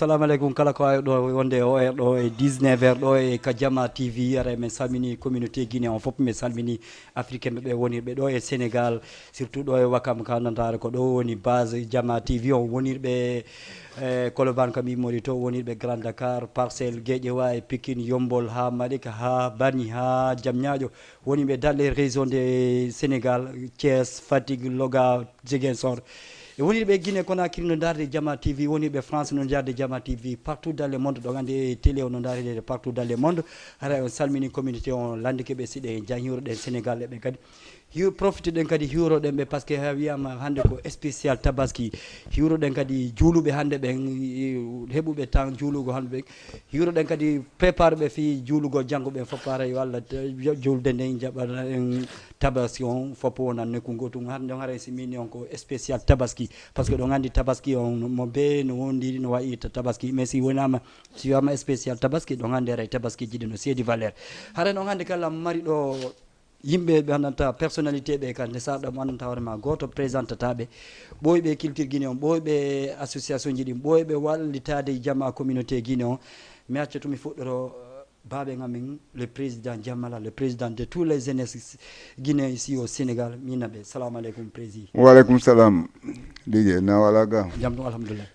assalamu aleykum kala ko ɗo wonde o ɗo e 19h ɗo e Kadiama TV ara men salmini communauté guiné on fof men salmini africain ɓe wonirɓe ɗo e Sénégal surtout ɗo e Wakam ka nantare ko ɗo woni base Diama TV on wonirɓe Colobane kam immori to wonirɓe Grand Dakar Parcelles Guédiawaye Pikine Yombol ha Malika ha Bargny ha Diamniadio woniɓe dans les régions de Sénégal Thiès Fatick Louga Ziguinchor e wonirɓe Guinée Conakry no darde Diama TV wonirɓe France no darde Diama TV partout dans le monde ɗo gandi télé o no darede partout dans le monde hara on salmini communauté on landike ɓe siɗe jahiroɗen Sénégal eɓe kadi profite ɗen kadi hiwroɗen ɓe par ce que ha wiyama hande ko spécial tabaski hiwroɗen kadi juuluɓe hande ɓen heɓuɓe temps juulugo hande ɓe hiwroɗen kadi prépare ɓe fi juulugo janggo ɓen fof para yo Allah julde nden jaɓana en tabaski on fof wonan nokku gotum hande on haray simini on ko spécial tabaski par ce que ɗo gandi tabaski on mo be no wondiri no wayi tabaski mais si wonama si wiyama spécial tabaski ɗo gandi aray tabaski jiɗi no seedi valeur haren on hande kala mari ɗo yimɓe ɓe andanta personnalité ɓe kande saɗa mo andanta hoorema goto présentataɓe ɓoyɓe culture guiné on ɓoyɓe association ji ɗi ɓoyɓe wallitade Diama communauté guiné on mi acca tumi fuɗɗoro baɓe gamin le président Diamala le président de tous les jeunesses guinéens ici au Sénégal minaɓe salamu aleykum président waleykum salam DJ na wala ga jam ɗum alhamdoulillahi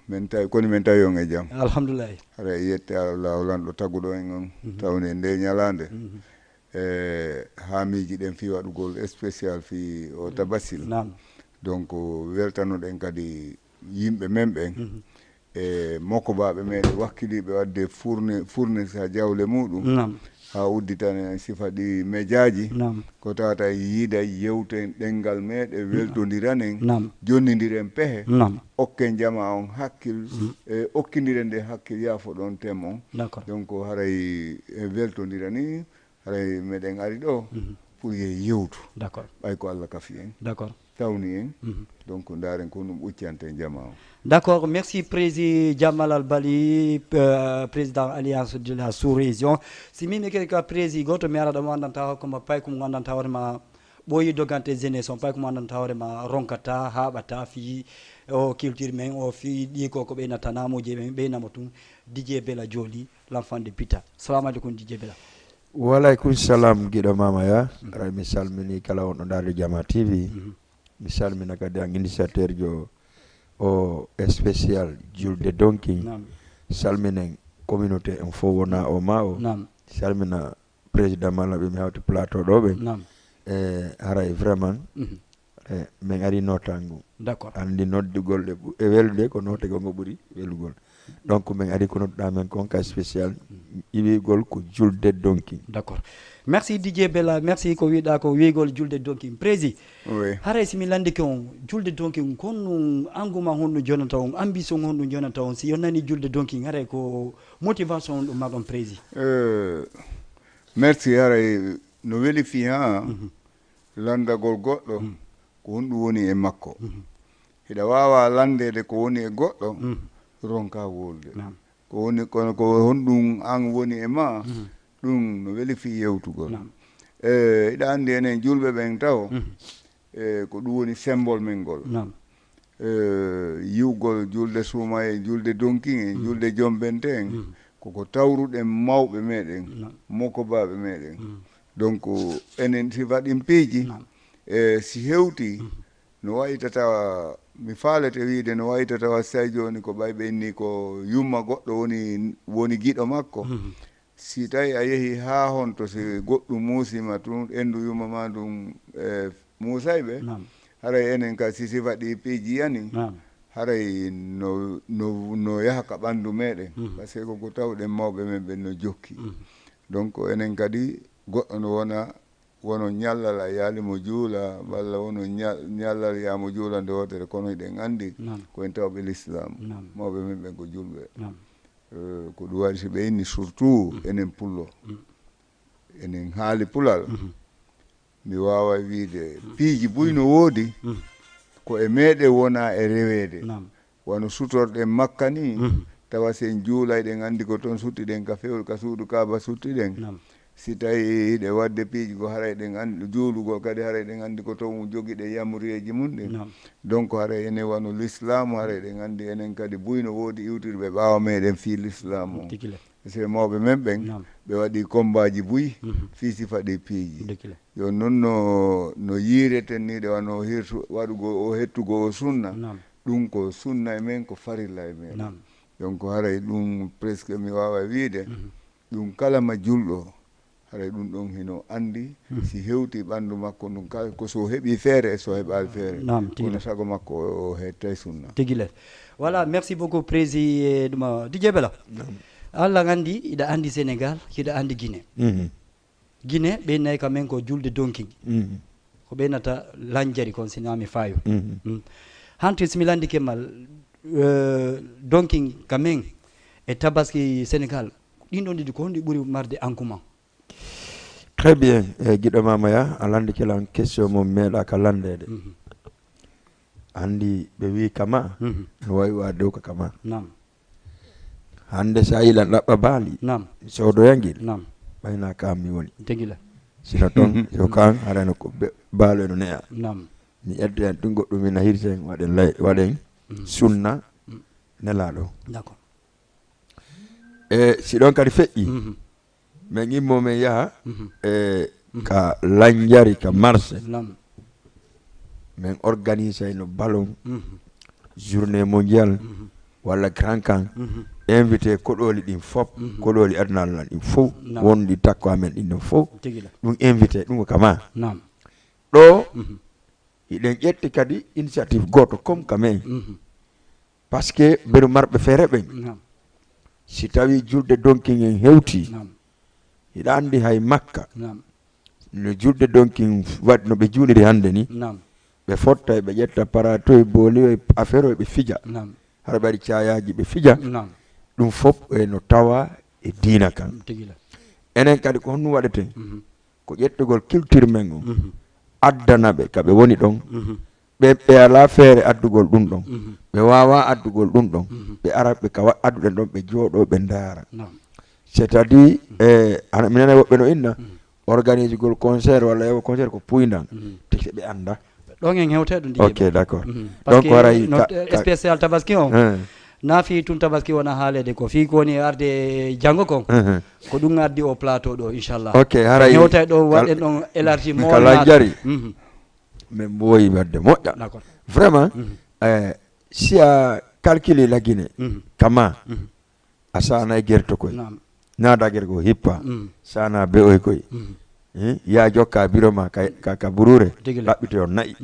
min tawi koni min tawi on e jaam alhamdoulillahi aɗa yette Allah lanɗo tagguɗo en on tawne nde ñalande haamiji ɗen fi waɗugol spécial fi o tabasil donc weltanoɗen kadi yimɓe men ɓen e mokkobaɓe meɗen wakkiliɓe wadde fourni ha jawle muɗum ha udditane sifa ɗi médiaji ko tawata yiida yewten ɗengal meɗe weltodiran en jonnodiren pehe okken jama on hakkil e okkidiren nde hakkil yaafo ɗon tem on donc haray weltodira ni haray meɗen ari ɗo pour ye yewtu ɓay ko Allah kafi en tawni en donc ndaren ko ɗum ɓuccante jama o d'accord merci président Diamalal Bali président alliance de la sous-région si mimi kadi ka président goto mi ara ɗo mo andanta hokkoma pay ko mo gandanta hoorema ɓooyi dogante jeunesse on pay ko mo andanta hoorema ronkata haɓata fi o culture men o fi ɗi ko ɓeynata namuji men ɓeynamo tun Dj Bella Joli l'enfant de Pita salamu aleykum Dj Bella waleykum salam giɗo mamaya ray mi salmini kala on ɗo darde Diama TV mi salmina kadi an initiateur jo o spécial julde donking salminen communauté en fof wona o ma o salmina président malaɓe mi hawti plateau ɗo ɓe e haray vraiment min ari notangu d'accord andi noddugol ɗe e welde ko notego ngo ɓuuri welugol donc min ari ko nodduɗa men kon ka spécial iwigol ko julde donking d'accord merci Dj Bella merci ko wiɗa ko wiigol julde donking président haray simi landike on julde donking honno engouement honno jonata on ambition honno jonata on si yonnani julde donking haray ko motivation on ɗum maɗon président merci haray no weli fi ha landagol goɗɗo ko honɗum woni e makko hiɗa wawa landede ko woni e goɗɗo ronka wolde ko woni kono ko honɗum an woni e ma ɗum no weli fi yewtugol iɗa anndi enen julɓe ɓen taw ko ɗum woni symbole men ngol yiwgol julde suuma e julde donkin e julde jombente en koko tawruɗen mawɓe meɗen mokkobaɓe meɗen donc enen si waɗin piiji si hewti no wayitata mi faalete wiide no wayitata wassay jooni ko ɓayɓe inni ko yumma goɗɗo woni giɗo makko si tawi a yehi haa honto si goɗɗum muusima tun enndu yumma ma ɗum muusayɓe haray enen ka si waɗi piiji yani haray no yaha ka ɓanndu meɗen par ce que koko tawɗen mawɓe men ɓen no jokki donc enen kadi goɗɗo no wono ñallal a yaalimo juula walla wono ñallal yaamo juula nde wotere kono eɗen anndi koyen tawɓe l'islam mawɓe men ɓen ko julɓe ko ɗum waɗi so ɓe inni surtout enen pullo enen haali pulal mi wawa wiide piiji buy no woodi ko e meɗe wona e reweede wono sutorɗen makka ni tawa sen juulayɗen anndi ko toon suttiɗen ka fewre ka suudu kaaba suttiɗen si tawi ɗe wadde piiji ko haray ɗen anndi juulugol kadi haray ɗen anndi ko to jogi ɗe yamriyeji mum ɗen donc haray enen wano l'islamu haray ɗen anndi enen kadi buyno woodi iwtirɓe ɓaawa meɗen fii l'islamu o se mawɓe men ɓen ɓe waɗi combat ji buyi fii sifa ɗi piiji yo noon no yiireten ni ɗe wano hirtu waɗugo o hettugo o sunna ɗum ko sunna e men ko farilla e men donc haray ɗum presque mi wawa wiide ɗum kala ma julɗo haray ɗum ɗon hino anndi si hewti ɓanndu makko ɗum kala ko so heɓi feere e so heɓaali feere kono sago makko o hettay sunna tigile voilà merci beaucoup prési ɗuma DJ Bella Allah anndi iɗa anndi Sénégal hiɗa anndi Guinée Guinée ɓeynnayi ka men ko julde donking ko ɓeynata lanjari kon sinami fayo hanti simi landike mal donking ka men e tabaski Sénégal ɗin ɗon ɗiɗi ko honɗi ɓuri marde engouement très bien giɗo mamaya a landike lan question mo meeɗa ka landede andi ɓe wi kama no wawi wa dow ka kama hande sa yilan ɗaɓɓa baali sowdoyangil ɓayna kam mi woni tegila sino toon so kan arano ko baalo eno neya mi ƴedde hen ɗum goɗɗum mina hirten waɗen sunna nelaɗo d'accord e si ɗon kadi feƴƴi min immo min yaha e ka lanjari ka marché min organise no ballon journée mondial walla grand camp invité koɗoli ɗin fof koɗoli adunallah ɗin fof wonɗi takko amen ɗin ɗon fof ɗum invité ɗum ko kama ɗo iɗen ƴetti kadi initiative goto comme kamen par ce que mbeɗo marɓe feere ɓen si tawi julde donking en hewti hiɗa andi hay makka no julde donking waɗi no ɓe juuliri hannde ni ɓe fotta ɓe ƴetta paratoye booli affaire o ɓe fija haɗa ɓe waɗi cayaji ɓe fija ɗum fof no tawa e diina kan enen kadi ko honɗum waɗete ko ƴettugol culture men o addana ɓe kaɓe woni ɗon ɓe ala feere addugol ɗum ɗon ɓe wawa addugol ɗum ɗon ɓe ara ɓe ka adduɗen ɗon ɓe jooɗo ɓe ndaara c'est à dire minene woɓɓe no inna organise gol concert walla yewo concert ko puydan teke ɓe anda ɗon en hewte ɗum ok d'accord donc haray spécial tabaski o naafi tun tabaski wona haalede ko fii ko woni arde janngo kon ko ɗum addi o plateau ɗo inchallah ok haray hewtay ɗo waɗen ɗon élargi kala jari min mboyi wadde moƴƴa d'accord vraiment si a calcule la Guinée kama a sana e guerte koye naada guerte ko hippa sana be oy koye ya jokka bureau ma ka burure ɗaɓɓite on nayi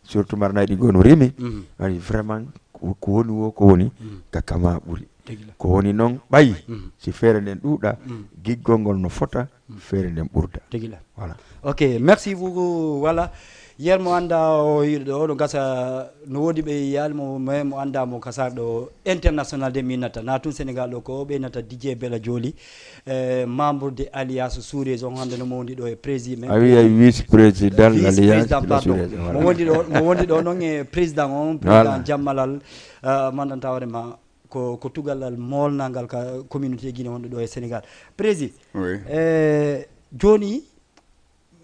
surtout mar nayi ɗi gonu rimi ani vraiment ko woni wo ko woni ka kama ɓuri ko woni noon ɓayi si feere nden ɗuuɗa giggol ngol no fota feere nden ɓurda voilà ok merci beaucoup voilà yer mo anda o yiɗo ɗo ɗo gasa no woodi ɓe yalmo mais mo anda mo kasar ɗo international de minata na tun Sénégal ɗo ko ɓeynata DJ Bella Joli membre de alliance sous région hande no mo wondi ɗo e président a wiya vice président alliance mo wondi ɗo noon e président on président jammalal mandanta hoorema ko tugallal molnalngal ka communauté Guinée wonɗo ɗo e Sénégal président joni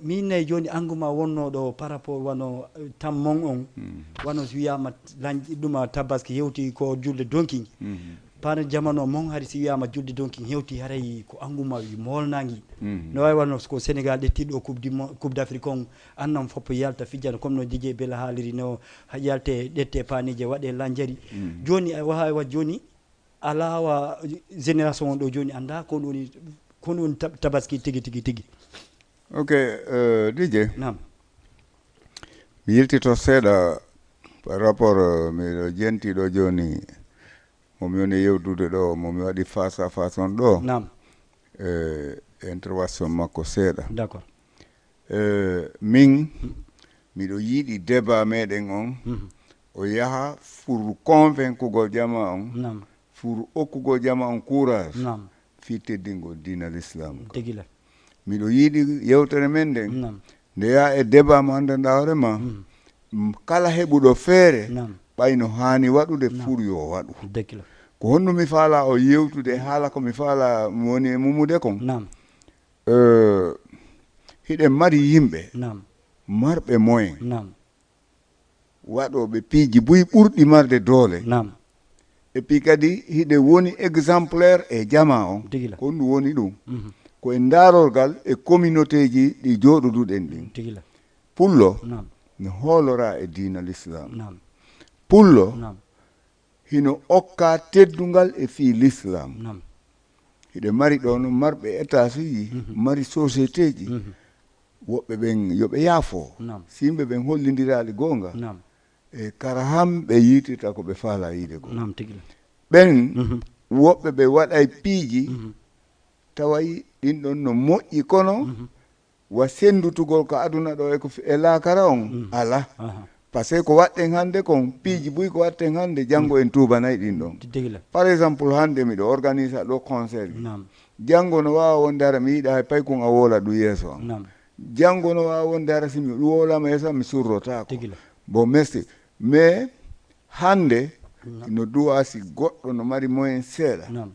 min nayi joni engouement wonnoɗo par rapport wano tammon on wano so wiyama ɗuma tabaski hewti ko julde donking par jamano mon haari si wiyama julde donking hewti haray ko engouement wi molnagui no wawi wano ko Sénégal ɗettiɗo coupe d'Afrique on annan foppo yalta fijjana comme no DJ Bella haaliri no yalte ɗette panije waɗe lanjari joni wawi wat joni alawa génération on ɗo joni anda ko woni tabaski tigui ok DJ mi yiltito seeɗa par rapport miɗo jentiɗo joni momi woni yewtude ɗo momi waɗi face à face on ɗo intervention makko seeɗa d'accord min miɗo yiiɗi débat meɗen on o yaha pour convaincugol jama on pour okkugol jama on courage fi teddingol diina l'islam tegila miɗo yiiɗi yewtere men nden ndeya e débat mo anndanɗa hoore ma kala heɓuɗo feere ɓayno haani waɗude pour yo waɗu ko honno mi faala o yewtude haala ko mi faala woni e mumude kon hiɗen mari yimɓe nam marɓe moyen nam waɗoɓe piiji buyi ɓurɗi marde doole nam et puis kadi hiɗe woni exemplaire e jama on tigi la ko ndu woni ɗum koye ndaarorgal e communauté ji ɗi jooɗoduɗen ɗin tigi la pullo nam no hoolora e diina l'islam nam pullo nam hino okka teddungal e fii l'islam nam hiɗe mari ɗon marɓe étage uji mari société ji woɓɓe ɓen yoɓe yaafo nam si yimɓe ɓen hollindiraali goonga nam e kara ham ɓe yiitirta ko ɓe faala yiide goo nam tigi la ɓen woɓɓe ɓe waɗay piiji tawayi ɗin ɗon no moƴƴi kono wa sendutugol ko aduna ɗo e laakara on ala par ce que ko waɗɗen hannde kon piiji buy ko waɗten hannde janngo en tuubanayi ɗin ɗon tigi la par exemple hannde miɗo organise ɗo concert ji nam janngo no waawa wonde ara mi yiɗa hay pay kon a woola ɗum yeeso am nam janngo no waawa wonde ara si mi woolama yeeso am mi surrotaako tigi la bon merci mais hannde no duwa si goɗɗo no mari moyen seeɗa nam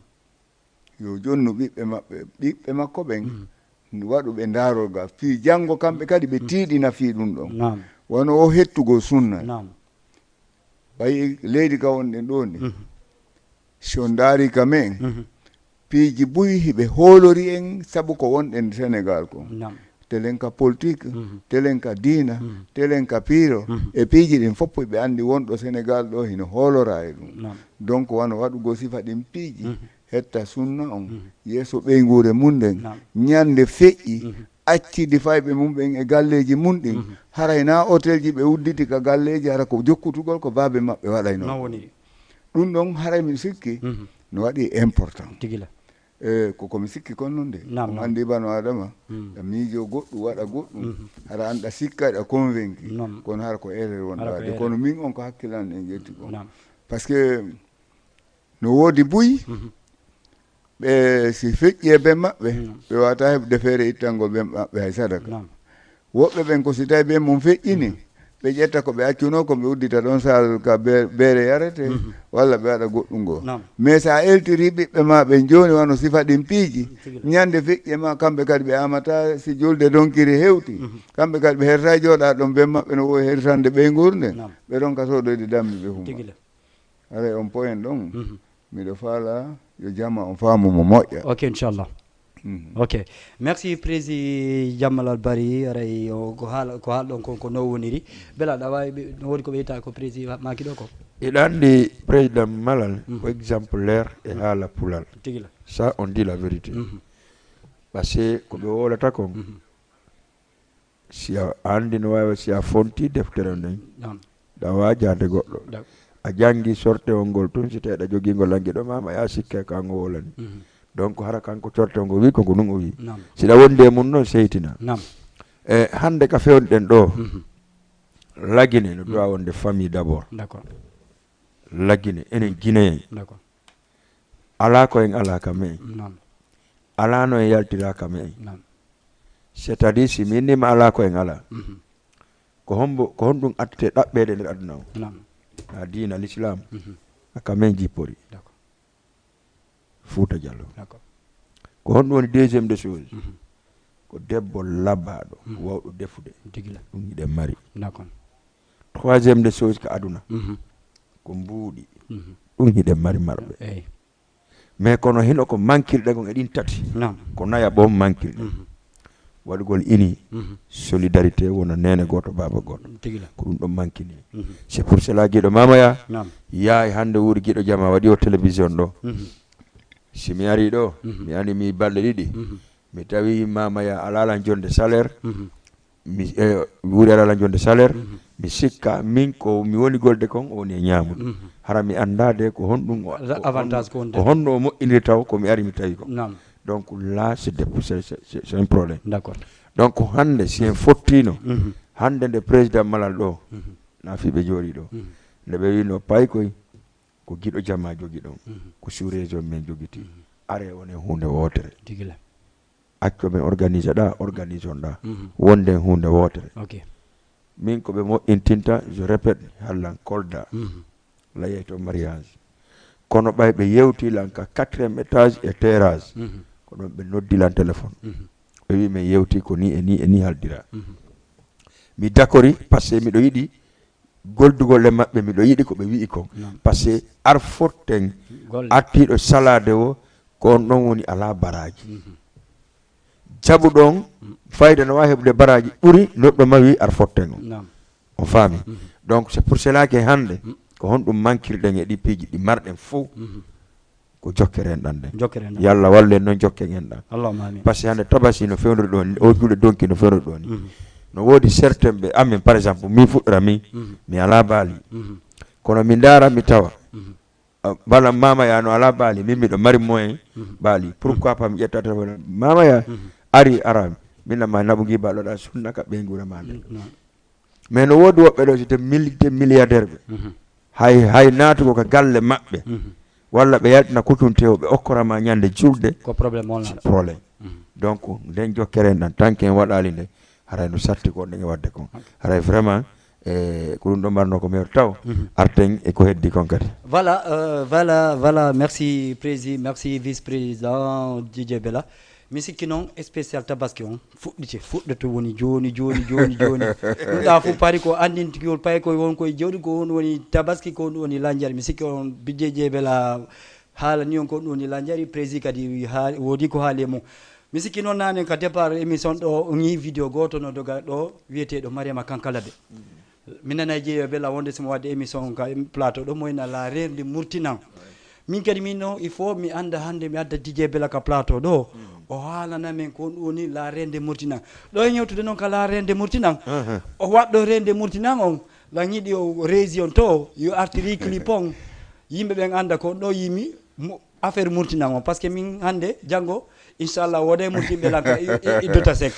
yo jonnu ɓiɓɓe makko ɓen waɗuɓe ndaarolgal fii janngo kamɓe kadi ɓe tiiɗina fii ɗum ɗon nam wono o hettugo sunna nam ɓayi leydi ka wonɗen ɗo ni so ndaari ka men piiji buyi hiɓe hoolori en sabu ko wonɗen sénégal ko nam telen ka politique telen ka diina telen ka piiro e piiji ɗin fof ɓe anndi wonɗo sénégal ɗo hino hoolora e ɗum nam donc wano waɗugo sifa ɗin piiji hetta sunna on yeeso ɓeyngure mum nden ñande feƴƴi accidi fayɓe mum ɓen e galleji mum ɗin haray na hôtel ji ɓe udditi ka galleji hara ko jokkutugol ko baabe maɓɓe waɗayno ɗum ɗon haray mi sikki no waɗi important tigi la koko mi sikki kon noon de on anndi bano adama ɗa miijo goɗɗum waɗa goɗɗum hara anɗa sikka ɗa convaincu kono hara ko erreur wonɗa wadde kono min on ko hakkilan en ƴetti ko par ce que no woodi buyi ɓe si feƴƴi e ɓen maɓɓe ɓe wawata heɓde feere ittangol ɓen maɓɓe hay sadaka woɓɓe ɓen ko si tawi ɓen mum feƴƴini ɓe ƴetta ko ɓe accuno ko ɓe uddita ɗon sal ka beere yarete walla ɓe waɗa goɗɗum ngoo mais so a eltiri ɓiɓɓe ma ɓen jooni wano sifa ɗin piiji ñande feƴƴe ma kamɓe kadi ɓe amata si julde donkiri hewti kamɓe kadi ɓe herta jooɗa ɗon ɓen maɓɓe no wowi hertande ɓeyngure nden ɓe ɗon ka soɗoyde dammi ɓe huma ara on point ɗon miɗo faala yo jamma on faamu mo moƴƴa ok inchallah ok merci président Jammalal Barry aray ko haalɗon ko no woniri beela aɗa wawi no woodi ko ɓeyta ko président maki ɗo ko iɗa anndi président Malal ko exemplaire e haala pulal tigi la ça on dit la vérité par ce que ko ɓe wolata kon si a anndi no wawi si a fonti deftere nden ɗa wajade goɗɗo a janggi sorte on ngol tun si tawi aɗa jogui ngol langgue ɗo mama ya sikke kanko wolani donc hara kanko sorte o ngo wi koko nun o wi siɗa wondi e mum noon seytina e hande ka fewniɗen ɗo lagine no dowa wonde famille d' abord lagine enen guinéen ala ko en ala ka me en ala no en yaltira ka me en c' est à dire si mi innima ala ko en ala ko honɗum attete ɗaɓɓede nder aduna o na diina l'islam aka men jippori Fouta Diallo ko honɗum woni deuxiéme des choses ko debbo labbaɗo wawɗo defude ɗum hiɗen mari troisiéme des choses ko aduna ko mbuuɗi ɗum hiɗen mari marɓe mais kono hino ko manquirɗe kon e ɗin tati ko naya ɓom manquirɗe waɗugol ini solidarité wona nene goto baba goto ko ɗum ɗon manquini c'est pour cela guiɗo mamaya yaay hande wuuri guiɗo jama waɗi o télévision ɗo si mi ari ɗo mi animi balɗe ɗiɗi mi tawi mamaya alalan jonde salaire mi wuuri alalan jonde salaire mi sikka min ko mi woni golde kon o woni e ñamude hara mi andade ko honɗum avantage ko honno o moƴƴiniri taw komi ari mi tawi ko donc là c'est un problème donc hande si en fottino hande nde président Malal ɗo nafiɓe jooɗi ɗo nde ɓe wino pay koy ko giɗo jamma jogi ɗon ko sous région men jogiti are woni hunde wotere acco men organise ɗa organise on ɗa wonde hunde wotere min ko ɓe moƴƴintinta je répète hallan kolda laye to mariage kono ɓay ɓe yewti lan ka 4e étage et terrasse ko ɗon ɓe noddilan téléphone ɓe wi min yewti ko ni e ni haldira mi d'accord par ce que miɗo yiɗi goldugol e maɓɓe miɗo yiɗi ko ɓe wi'i ko par ce que ar fotten artiɗo salade o ko on ɗon woni ala baraji jaɓu ɗon fayda no wawi heɓude baraji ɓuuri neɗɗo ma wi ar fotten o on faami donc c'est pour cela que hande ko honɗum mankirɗen e ɗi piiji ɗi marɗen fof ko jokkere en ɗan nde yalla walle en noon jokken en ɗan par ce que hande tabasi no fewnude ɗo ni o julde donki no fewnude ɗo ni no woodi certain ɓe amin par exemple min fuɗɗora min mi ala baali kono mi ndaara mi tawa bala mamaya no ala baali min miɗo mari moyen baali pourquoi pas mi ƴettata mamaya ari ara min ma naɓugi baaloɗa sunnaka ɓe gura ma nde mais no woodi woɓɓe ɗo site milliardaire ɓe hay naatugo ko galle maɓɓe walla ɓe yaltina kutuntewo ɓe okkorama ñande julde ko probléme donc nden jokkere en ɗan tant que en waɗali nde haray no satti ko ɗen e wadde kon haray vraiment ko ɗum ɗo mbarno ko meyor taw arten e ko heddi kon kadi voilà merci président merci vice président Dj Bella mi sikki noon spécial tabaski on fuɗɗoto woni joni ɗuɗa fof paari ko andintigol payi koye won koye jewɗi ko on woni tabaski ko ɗum woni lanjari mi sikki on Dj Bella haala ni on ko ɗum woni lanjari président kadi woodi ko haali e mum mi sikki noon nane ka départ émission ɗo ñi vidéo goto no doga ɗo wiyeteɗo Mariama Kankalaɓe min nana Dj Bella wonde somo wadde émission ka plateau ɗo moyna la rerde murtinan min kadi min noon il faut mi anda hande mi adda Dj Bella ka plateau ɗo o haalana men ko ɗum woni la rende murtinan ɗo e ñewtude noon ka la rende murtinan o waɗɗo rende murtinan on la ñiɗi o région to yo artiri clip on yimɓe ɓen anda ko ɗo yimi affaire murtinan on par ce que min hande janggo inchallah wode murtinɓe lanka iddota sek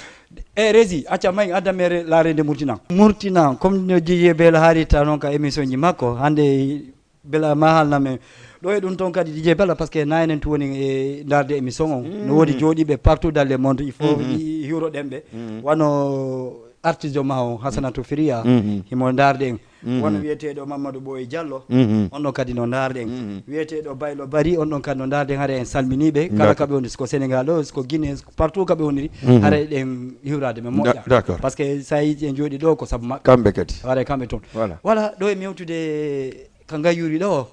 e rési acca may adda mere la rende murtinan comme no Dj Bella haalita noon ka émission ji makko hande Bella ma haalnamen ɗo e ɗum toon kadi Dj Bella par ce que nayenen tu woni e darde émission on no woodi jooɗiɓe partout dans le monde il faut hiwroɗen ɓe wano artiste o ma o Hasanatou Firia himo darde en wono wiyeteɗo Mamadou Boye Diallo on ɗon kadi no darden wiyeteɗo Baylo Bari on ɗon kadi no darden haara en salminiɓe kala kaɓe woni ko Sénégal o ko Guinée partout kaɓe woniri haara ɗen hiwrade men moƴƴa par ce que sa yi en jooɗi ɗo ko saabu maɓɓe kamɓe kadi haara kamɓe toon voilà ɗo e mewtude ka gayyuri ɗo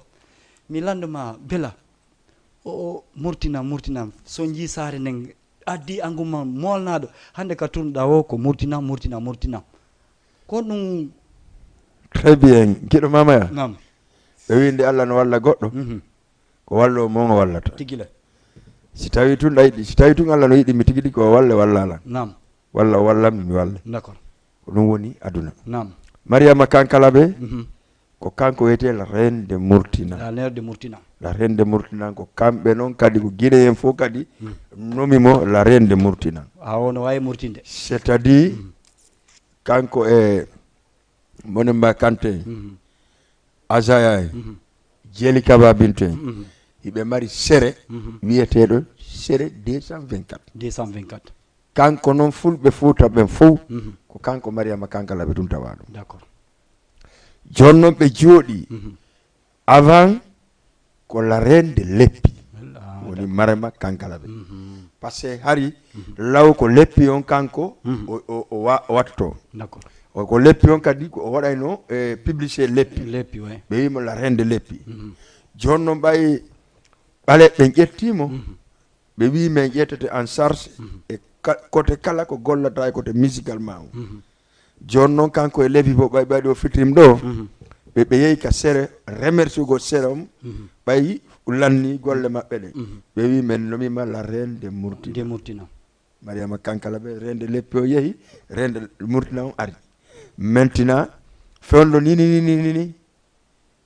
mi landuma Bella o murtinan so jii saare nden addi engouement molnaɗo hande ka tournoɗa o ko murtinan ko ɗum très bien kiɗo mamaya nam ɓe winde Allah no walla goɗɗo ko walla o mon o wallata tigila si tawi tun ɗayɗi si tawi tun Allah no yiɗi mi tigui ko walle walla ala nam walla o wallammi mi walla d'accord ko ɗum woni aduna nam Mariama Kankalaɓe ko kanko wiyete la reine de Murtinan la reine de Murtinan ko kamɓe noon kadi ko Guinée en fof kadi nomimo la reine de Murtinan no wawi murtinde c'est à dire kanko e Monemba Kanté Azaya Jeli Kaba Bintou en hiɓe mari sere wiyeteɗo sere 224 kanko noon fulɓe Fouta ɓen fof ko kanko Mariama Kankalaɓe ɗum tawa ɗum d'accord joni noon ɓe jooɗi avant ko la reine de leppi woni Mariama Kankalaɓe par ce que hari law ko leppi on kanko o wattoto d'accord ko leppi on kadi ko o waɗayno publicité leppi ɓe wimo la reine de leppi joni noon ɓay ɓale ɓen ƴettimo ɓe wi men ƴettete en charge e côté kala ko gollata e côté musical ma o joni noon kanko e leppi bo ɓayɗo fitrim ɗo ɓe yehi ka sere remerciugo sere on ɓayi lanni golle maɓɓe ɗe ɓe wi men nomima la reine de Murtinan Mariama Kankalaɓe reine de leppi o yeehi reine de Murtinan on ari maintenant fewndo nini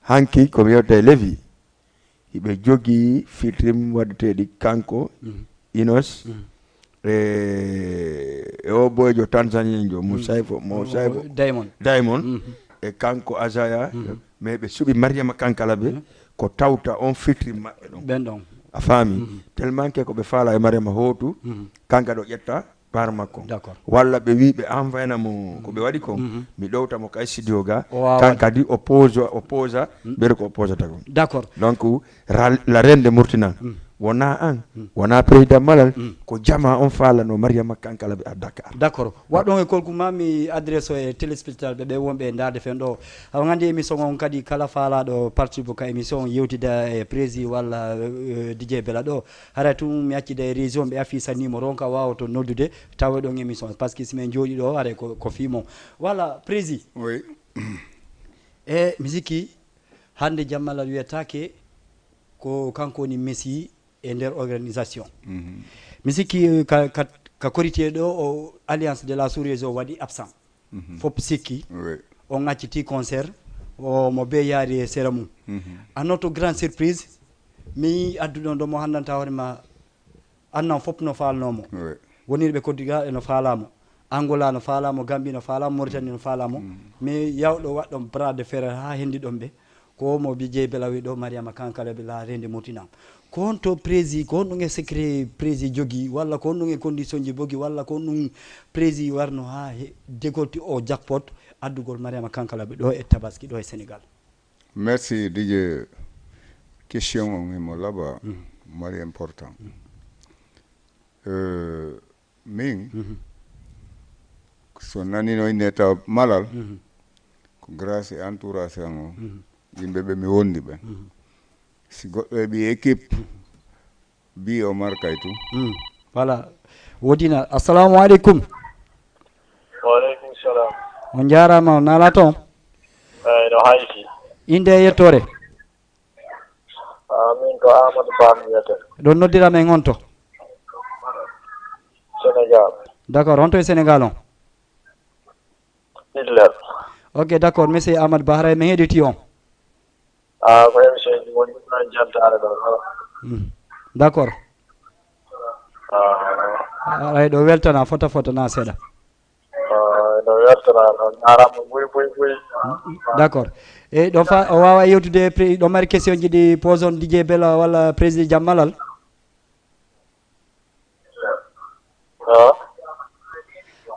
hanki komi yewta e levi hiɓe jogii fitrim waddeteɗi kanko Inos e o boyjo Tanzanien jo Moussaifo Diamond e kanko Azaya mais ɓe suɓi Mariama Kankalaɓe ko tawta on fitrim maɓɓe ɗon a faami tellement que ko ɓe faala e Mariama hootu kanka ɗo ƴetta par makko walla ɓe wi ɓe envoyana mo ko ɓe waɗi ko mi ɗowtamo ka studio ga kan kadi opposa ɓeɗo ko opposata kon d'accord donc la reine de Murtinan wona an wona président malal ko jama on falano mariama kankala be a Dakar d'accord waɗon e kolku mami adresse o e téléspectateur ɓe wonɓe darde fen ɗo haw gandi émission on kadi kala faalaɗo participe ka émission yewtida e prési walla DJ Bella ɗo hara tum mi accida e région ɓe afficha numéro on ka wawato noddude tawa ɗon émission par ce que simin jooɗi ɗo are ko fimon voilà prési oui e misiki hande jammalal wiyatake ko kanko woni Messi e nder organisation misiki ka korité ɗo o alliance de la sous-région waɗi absent fop sikki o ŋacciti concert o mo be yaari e sera mum anoto grande surprise mi adduɗon ɗo mo handanta hoorema annan fop no falnomo wonirɓe koddigal no falamo Angola no falamo Gambie no falamo Mauritanie no falamo mais yawɗo waɗɗon bras de fer ha hendi ɗon ɓe ko mo DJ Bella wi ɗo Mariama Kankala ɓe la rende motinam ko on to prési ko on ɗum e secret prési jogui walla ko on ɗum e condition ji bogi walla ko on ɗum prési warno ha dégolti o jackpot addugol Mariama Kankala ɓe ɗo e Tabaski ɗo e Sénégal. Merci DJ, question on mo laba mari important min so nanino inneta malal ko grâce e entourage an o yimɓe ɓe mi wondi ɓen si goɗɗo e ɓi équipe bi o markay tum voilà wodina assalamu aleykum Waaleykum salam. on jarama on nala toon No hayti. inde e yettore Min ko Amadou Ba mi wiyete. ɗon noddirama e gonto Sénégal. d'accord on to e Sénégal on Idler. ok d'accord monsieur Amadou Ba haray mi heeɗiti on Ko émission ji woni ɗon jantare ɗo. d'accord aray ɗo weltana fotana seeɗa No weltana no jarama ɓuy d'accord e ɗo fa o wawa yewtude ɗo mari question ji ɗi pose on DJ Bella walla président Jammalal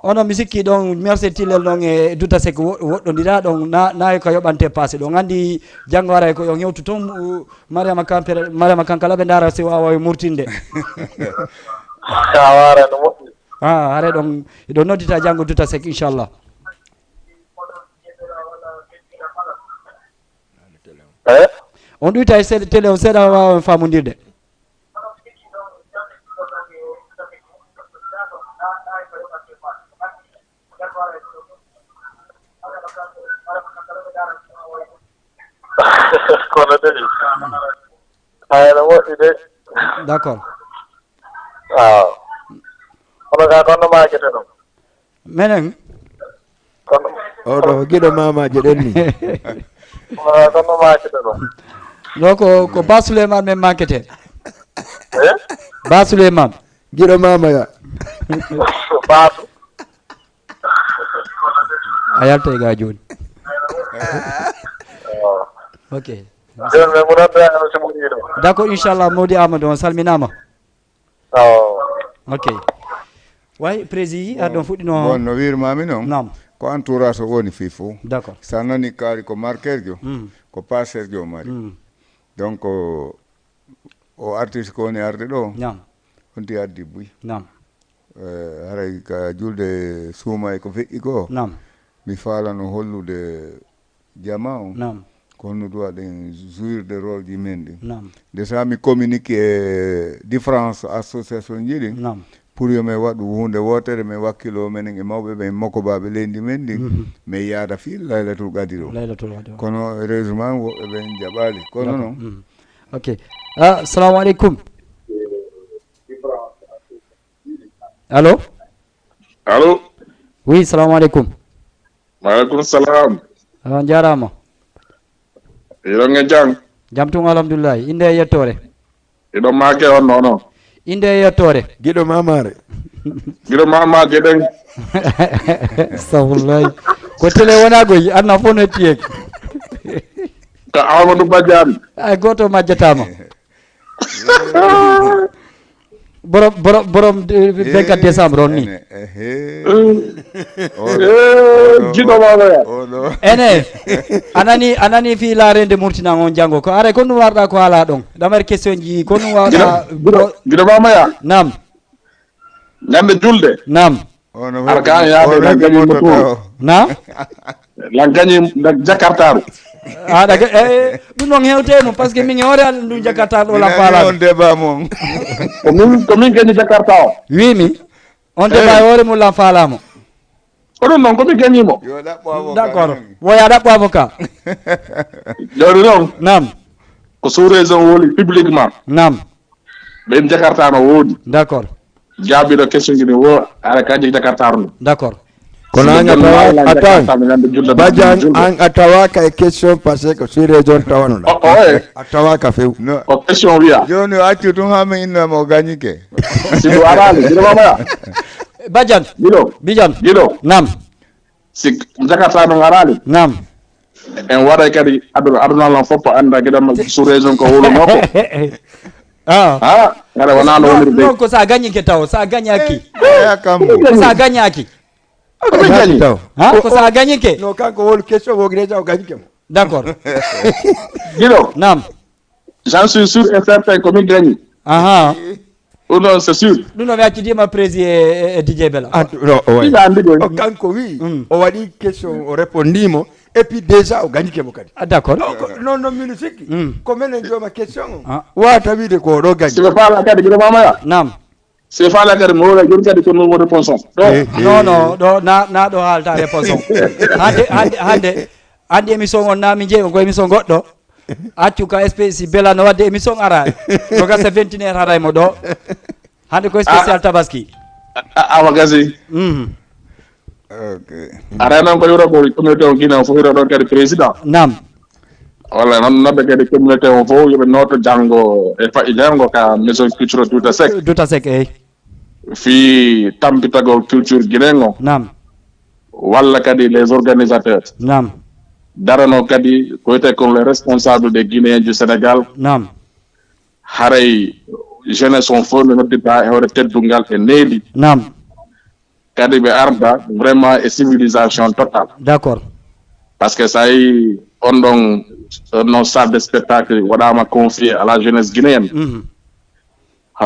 ono mi sikki ɗon merci tillel ɗon e duta sek woɗɗodira ɗon nayi ko yoɓante passé ɗon andi janggo ara ko yo yewtu toon Mariama Kankala ɓe dara si wawa e murtinde wara no moƴƴi hare ɗon ɗo noddita janggo duta sek inchallah on ɗuyta e télé on seeɗa wawa famodirde kono de hayno moƴƴi de d'accord kono ga konno makete ɗum menen kono oɗo guiɗo mamaje ɗen ni konno makete ɗum ɗo ko Ba Souleymane men makete Ba Souleymane guiɗo mamaya baasu a yalta e ga joni ok joni ɓe muranɗano so moƴƴi ɗo d'accord inchallah mawdi Amadou on salminama ok way prési aɗon fuɗɗino bon no wirmami noon nam ko entourage o woni fii fof d'accord sa nani kaari ko marqueur jo ko passeur jo mari donc o artiste ko woni arde ɗo nam honti addi buy nam haray ka julde suuma e ko feƴƴi ko nam mi falano hollude jama o nam ko honno duwa ɗen jouirde rôle ji men ɗin nam déjà mi communique e différence association ji ɗin nam pour yo min waɗu hunde wotere min wakkilo menen e mawɓe ɓen mokkobaɓe leydi men ɗin min yaada fi laylatul qadri o kono heureusement woɓɓe ɓen jaɓali kono noon ok assalamu aleykum allo allo oui salamu aleykum maaleykum salam on jarama iɗon e jang jam tun alhamdoulillahi inde e yettore iɗon maake on noon inde e yettore guiɗo mamare guiɗo mamaje ɗen astaghfirullahi ko télé wona goyi anna fof no hettiyeki ko Amadou Badiane ay goto majjatama borom 24 décembre on ni jiɗo mamoya ene anani fi laarende murtina on jango ko are ko ɗum warɗa ko haala ɗon ɗamar question ji ko ɗum warɗa jiɗo mamoya nam ñande julde nam aɗa kan yaade lan gañi moto na lan gañi jakartaru daga ɗum ɗon hewtemo par ce que min hewre an ɗum jakarta ɗo la faala on débat mon ko min gañi jakarta o wimi on débat hoore mum lan faalamo oɗon noon komin gañimo yo ɗaɓɓo avocat d'accord woya ɗaɓɓo avocat jawdi noon nam ko sous raison woni publiquement nam ɓen jakarta no woodi d'accord jaabiɗo question ji ni wo aɗa kaji jakartaru ndu d'accord kono an atawa atan Badian an atawaka e question parce que sur région tawanoɗa oye atawaka few no o question wiya joni o accu tun ha min innama o gañike si ɗum arani jiɗo mamaya Badian Bijan jiɗo nam si jakarta noon arani nam en waɗay kadi aduna lan fof anda gueɗam sous région ko wulunoko gara wona no woniri non ko sa gañike taw sa gañaki eya kambo sa gañaki komin gañi ko sa gañike no kanko wol question wogi déjà o gañike mo d'accord jiɗo nam j'en suis sûr et certain komin gañi ɗum noon c'est sûr ɗum ɗo mi accidima président e DJ Bella non o way ɗiɗa andi ɗo o kanko wi o waɗi question o répondimo et puis déjà o gañike mo kadi d'accord non non mino sikki ko menen jooma question o wata wiide ko oɗo gañi siɓe faala kadi jiɗo mamaya nam siɓe faala kadi mo wola joni kadi ko nomo réponse on non ɗo na ɗo haalta réponse on hande émission on nami jeeyi ko émission goɗɗo accu ka espéci Bella no wadde émission ara no gasa 21 heure haraymo ɗo hande ko spécial tabaski awa gasi ok ara noon ko yuro ko communauté o guiné o fof yuro ɗon kadi président nam walla noon nodde kadi communauté o fof yoɓe noto janggo e faƴƴinengo ka maison culture Douta Seck eyyi fi tampitagol culture guinéen o nam walla kadi les organisateurs nam darano kadi ko wiyete comme les responsables des guinéens du Sénégal nam haray jeunesse on fof no noddita e hoore teddungal e needi nam kadi ɓe arda vraiment e civilisation totale d'accord par ce que sa yi on ɗon salle de spectacle waɗama confié à la jeunesse guinéenne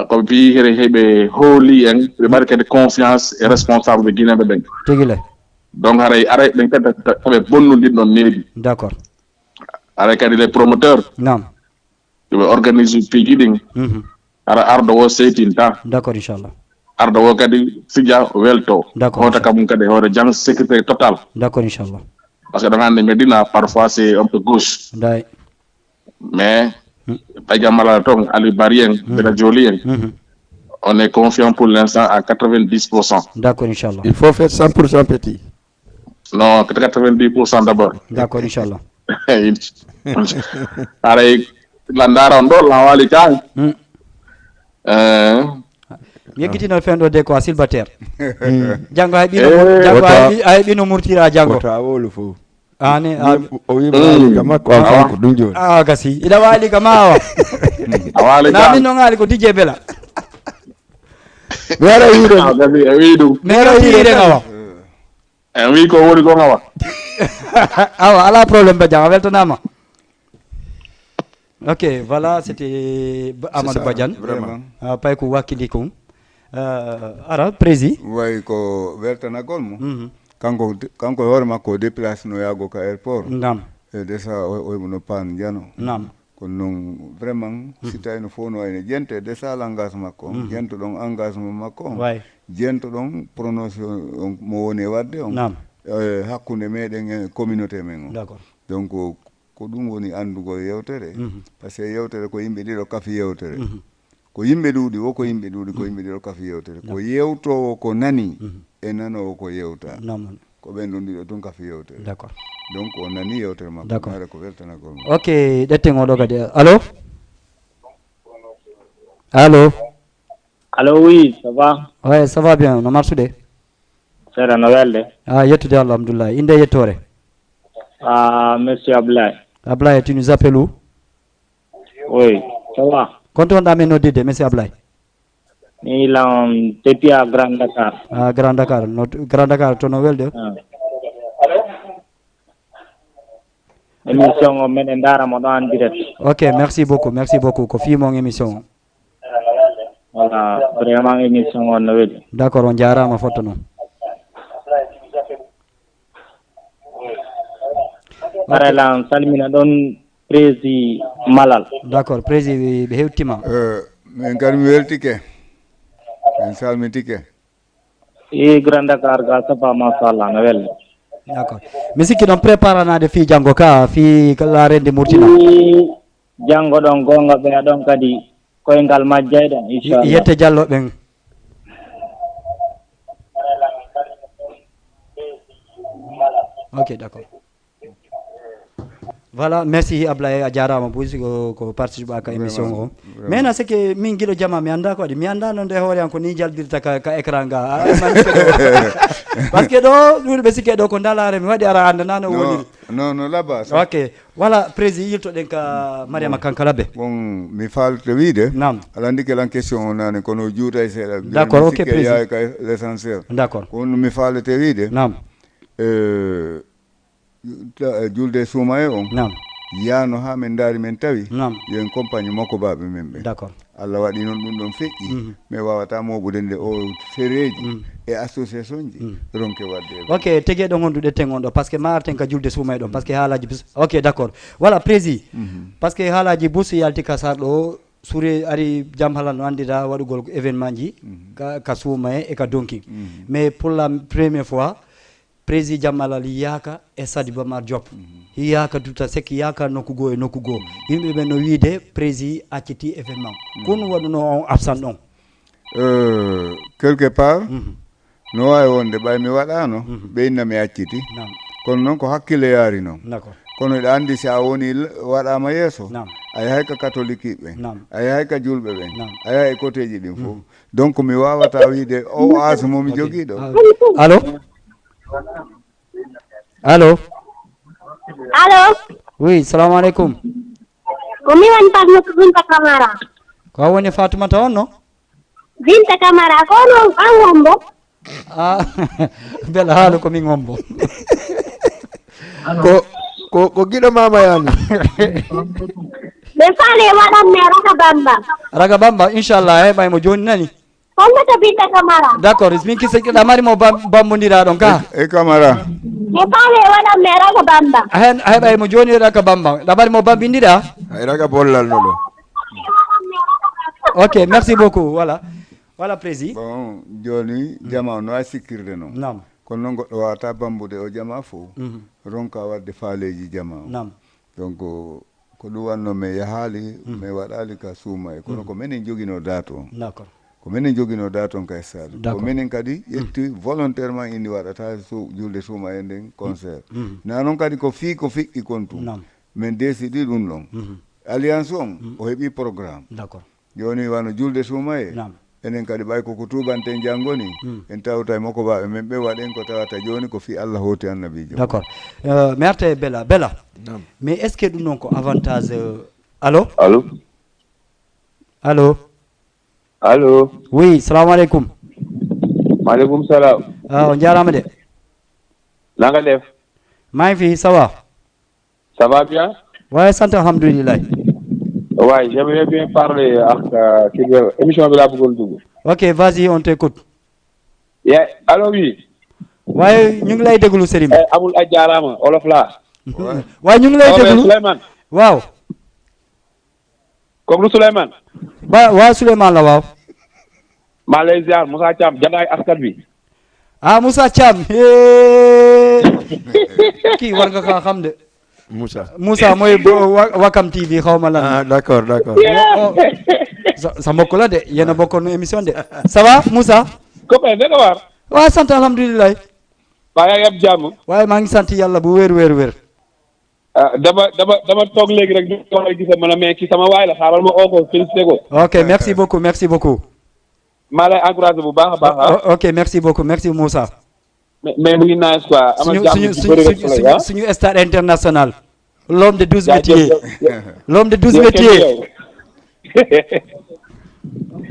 ko mbi here heɓe hooli en ɓe mbaɗi kadi confiance e responsable guinéɓe ɓen tigui donc haray aray ɓen kadi taɓe bonnudin ɗon needi d'accord aray kadi les promoteurs nam yoɓe organise piiji ɗin ara ardo wo seytinta d'accord inchallah ardo wo kadi fija welto D'accord. hota kamum kadi hoore jang sécurité totale d'accord inchallah parce que ɗon hannde Médina parfois c'est un peu gauche day mais ɓaƴamala toon Ali Bari en Bela Joli en on est confiant pour l'instant à 90%. d'accord inchallah il faut faire 100% petit Non, 90% d'abord. d'accord inchallah aray landara on ɗo lawali kan mi yeggitino fenɗo de ko célibataire janggo hay ɓino murtira janggo wota wolu fof ane o wima aliga makko an kanko ɗum joni gasi iɗa waali ka ma awa awali na min noon haali ko DJ Bella mi ara wiide gasi e wi ɗum mi rewtiri awa en wi ko woni ko awa awa ala probléme Badian a weltanama ok voilà c'était Amadou Badiane vraiment pay ko wakkili kon ara prési way ko weltanagol mo kanko hoore makko o déplace no yaago ka airport nam e desa oymo no paan jano nam kono noon vraiment si tawi no fof no wayno jente desa langage makko on jento ɗon engagement makko on way jento ɗon prononciation on mo woni e wadde on nam hakkunde meɗen e communauté men on d'accord donc ko ɗum woni andugol yewtere par ce que yewtere ko yimɓe ɗiɗo kafi yewtere ko yimɓe ɗuuɗi wo ko yimɓe ɗuuɗi ko yimɓe ɗiɗo kafi yewtere ko yewtowo ko nani e nanowo ko yewta nam ko ɓen ɗon ɗiɗo tun kafi yewtere d'accord donc o nani yewtere makko D'accord. haare ko weltanagol mo ok ɗetten oɗo kadi allo allo Allô, oui, ça va? ouais ça va bien no marsude C'est Noël. yettude Allah alhamdoulilah inde yettore Monsieur Ablaye. Ablaye tu nous appelles où? Oui, ça va? Konto on men noddide monsieur Ablaye mi lan depuis à Grand Dakar. Grand Dakar no Grand Dakar to no welde émission o meɗen daramo ɗo en direct. Ok, merci beaucoup ko fi mon émission voilà vraiment émission on no weeli. D'accord, on jarama fotto noon. Ara lan salmina ɗon prési Malal. D'accord, prési ɓe hewtima. min kadi mi weltike min salmitike e Grand Dakar ga sapa machallah no welde. D'accord, mi sikki ɗon préparanade fi janggo ka fi larende murtina janggo ɗon gonga ɓe ɗon kadi koyngal majjayɗon inchallah yette jalloɓen. Ok, d'accord. Voilà, merci Ablaye a jarama busi ko participe ka émission o. Maintenant c'est que min guiɗo jama mi anda ko waɗi mi anda noon nde hoore an ko ni jaldirta ka écran ga parce que ɗo ɗuɗo ɓe sikke ɗo ko dalare mi waɗi ara anda nano woniri non laba ok voilà président yiltoɗen ka Mariama Kankala ɓe bon mi falto wiide nam aɗa andi kelan question o nane kono juuta e seeɗa d'accord ok président yahay ka l' essentiel d'accord kono mi falete wiide nam julde suumaye on nam yano ha min daari min tawi nam yen compagnie makko baɓe men ɓe d'accord Allah waɗi noon ɗum ɗon feƴƴi mi wawata moɓude nde o séréji e association ji ronke wadde ok tegueɗo gonduɗe ten on ɗo par ce que marten ka julde suumay ɗon par ce que haalaji bus ok d'accord voilà président par ce que haalaji bus yalti ka sar ɗo suure ari jam halan no andira waɗugol événement ji ka suumaye e ka donking mais pour la première fois président Jammalal yaka e Sadi Bamar Diop yaka duta sek yaka nokkugo e nokkugo yimɓe ɓe no wiide président acciti événement kono waɗuno on absent ɗon quelque part no wawi wonde ɓay mi waɗano ɓeyinna mi acciti kono noon ko hakkille yaari noon d'accord kono ɗa andi si a woni waɗama yeeso a yahay ka catholique ɓe a yahay ka julɓe ɓen a yahay e côté ji ɗin fof donc mi wawata wiide o âge momi joguiɗo allo allo allo oui salamu aleykum ko mi woni Fatoumata Binta Camara ko woni Fatoumata on no Binta Camara ko non an wombo bela haala ko min wombo ko giɗo mama yani ɓe faale waɗanne raga bamba inchallah heɓay mo joni nani Fatoumata Binta Camara d'accord min kiseɗa mari mo bambodira ɗon ka e Camara ɓe faale waɗanne raga bamba a heɓay mo joni raga bamba ɗa mari mo bambindira ay raga bollal no ɗo ok merci beaucoup voilà président bon joni jama no wawi sikkirde noon nam kono noon goɗɗo wawata bambude o jama fof ronka wadde faaleji jama o nam donc ko ɗum wanno mi yahali mi waɗali ka suuma e kono ko minen joguino date on d'accord ko minen joguino date on ka stade ko minen kadi ƴetti volontairement indi waɗata julde suuma e nden concert na noon kadi ko fii ko fiɗɗi kon tum min décidi ɗum ɗon alliance on o heeɓi programme d'accord joni wano julde suuma e enen kadi ɓay koko tuɓanten janngoni en tawta e makko baɓe men ɓe waɗen ko tawata joni ko fi Allah hoti annabijo d'accord mi arta e bela mais est ce que ɗum noon ko avantage allo allo oui salamu aleykum maaleykum salam on jarama de nanga def maa ngi fi ça va bien ouais sant alhamdulilah ouais j'aimerais bien parler ak émission bi laa bëggoon dugg ok vas-y on t'écoute allo oui waaye ñu ngi lay déglu Serigne amul a jaaraama olof laa waaye ñu ngi lay déglu Souleymane waaw kooku lu Souleymane waaw Souleymane la waaw maa lay ziar Moussa Thiam jandaay askan bi Moussa Thiam kii war nga kaa xam de Moussa mooy Wakam TV xaw ma lan d'accord sa mbokk la de yéen a bokkoon émission de ça va Moussa copain danga war waaw sant alhamdulilah waa yaa ngi am jàmm waaye maa ngi sant yàlla bu wér dama toog léegi rek ñu wax gis ma la mais ki sama waay la xaaral ma oo ko félicité ko ok merci beaucoup maa lay encouragé bu baax a baax ok merci beaucoup merci Moussa mais mu ngi nice quoi suñu star international l'homme de 12 métiers l'homme de 12 métiers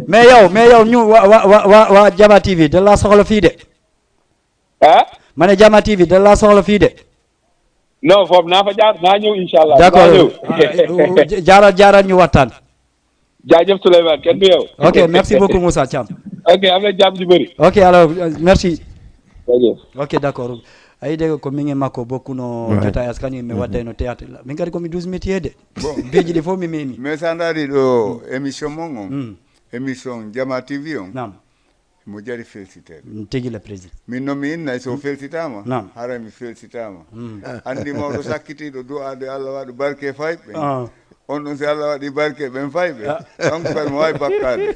mais yow ñu wa Jama TV da la soxla fii de ma ne Jama TV da la soxla fii de non foofu naa fa jaar naa ñëw inshallah d'accord jaaral ñu waxtaan jaajëf Souleymane kenn du yow ok merci beaucoup Moussa Thiam ok am na jàmm ju bëri ok alors merci jaajëf ok d'accord ay de ko min e makko bokkuno jota askani mi wadda no théâtre la min kadi komi 12 métier de beji ɗi fof mi memi mais sa ndaari ɗo émission mon on émission Jama TV on nam mo jari félicité tigi le président min noon mi innayi so félicitama nam hara mi félicitama andi mawɗo sakkitiɗo du'ade Allah waɗa barke fayɓe on ɗon si Allah waɗi barke ɓen fayɓe donc kadi mo wawi bakkade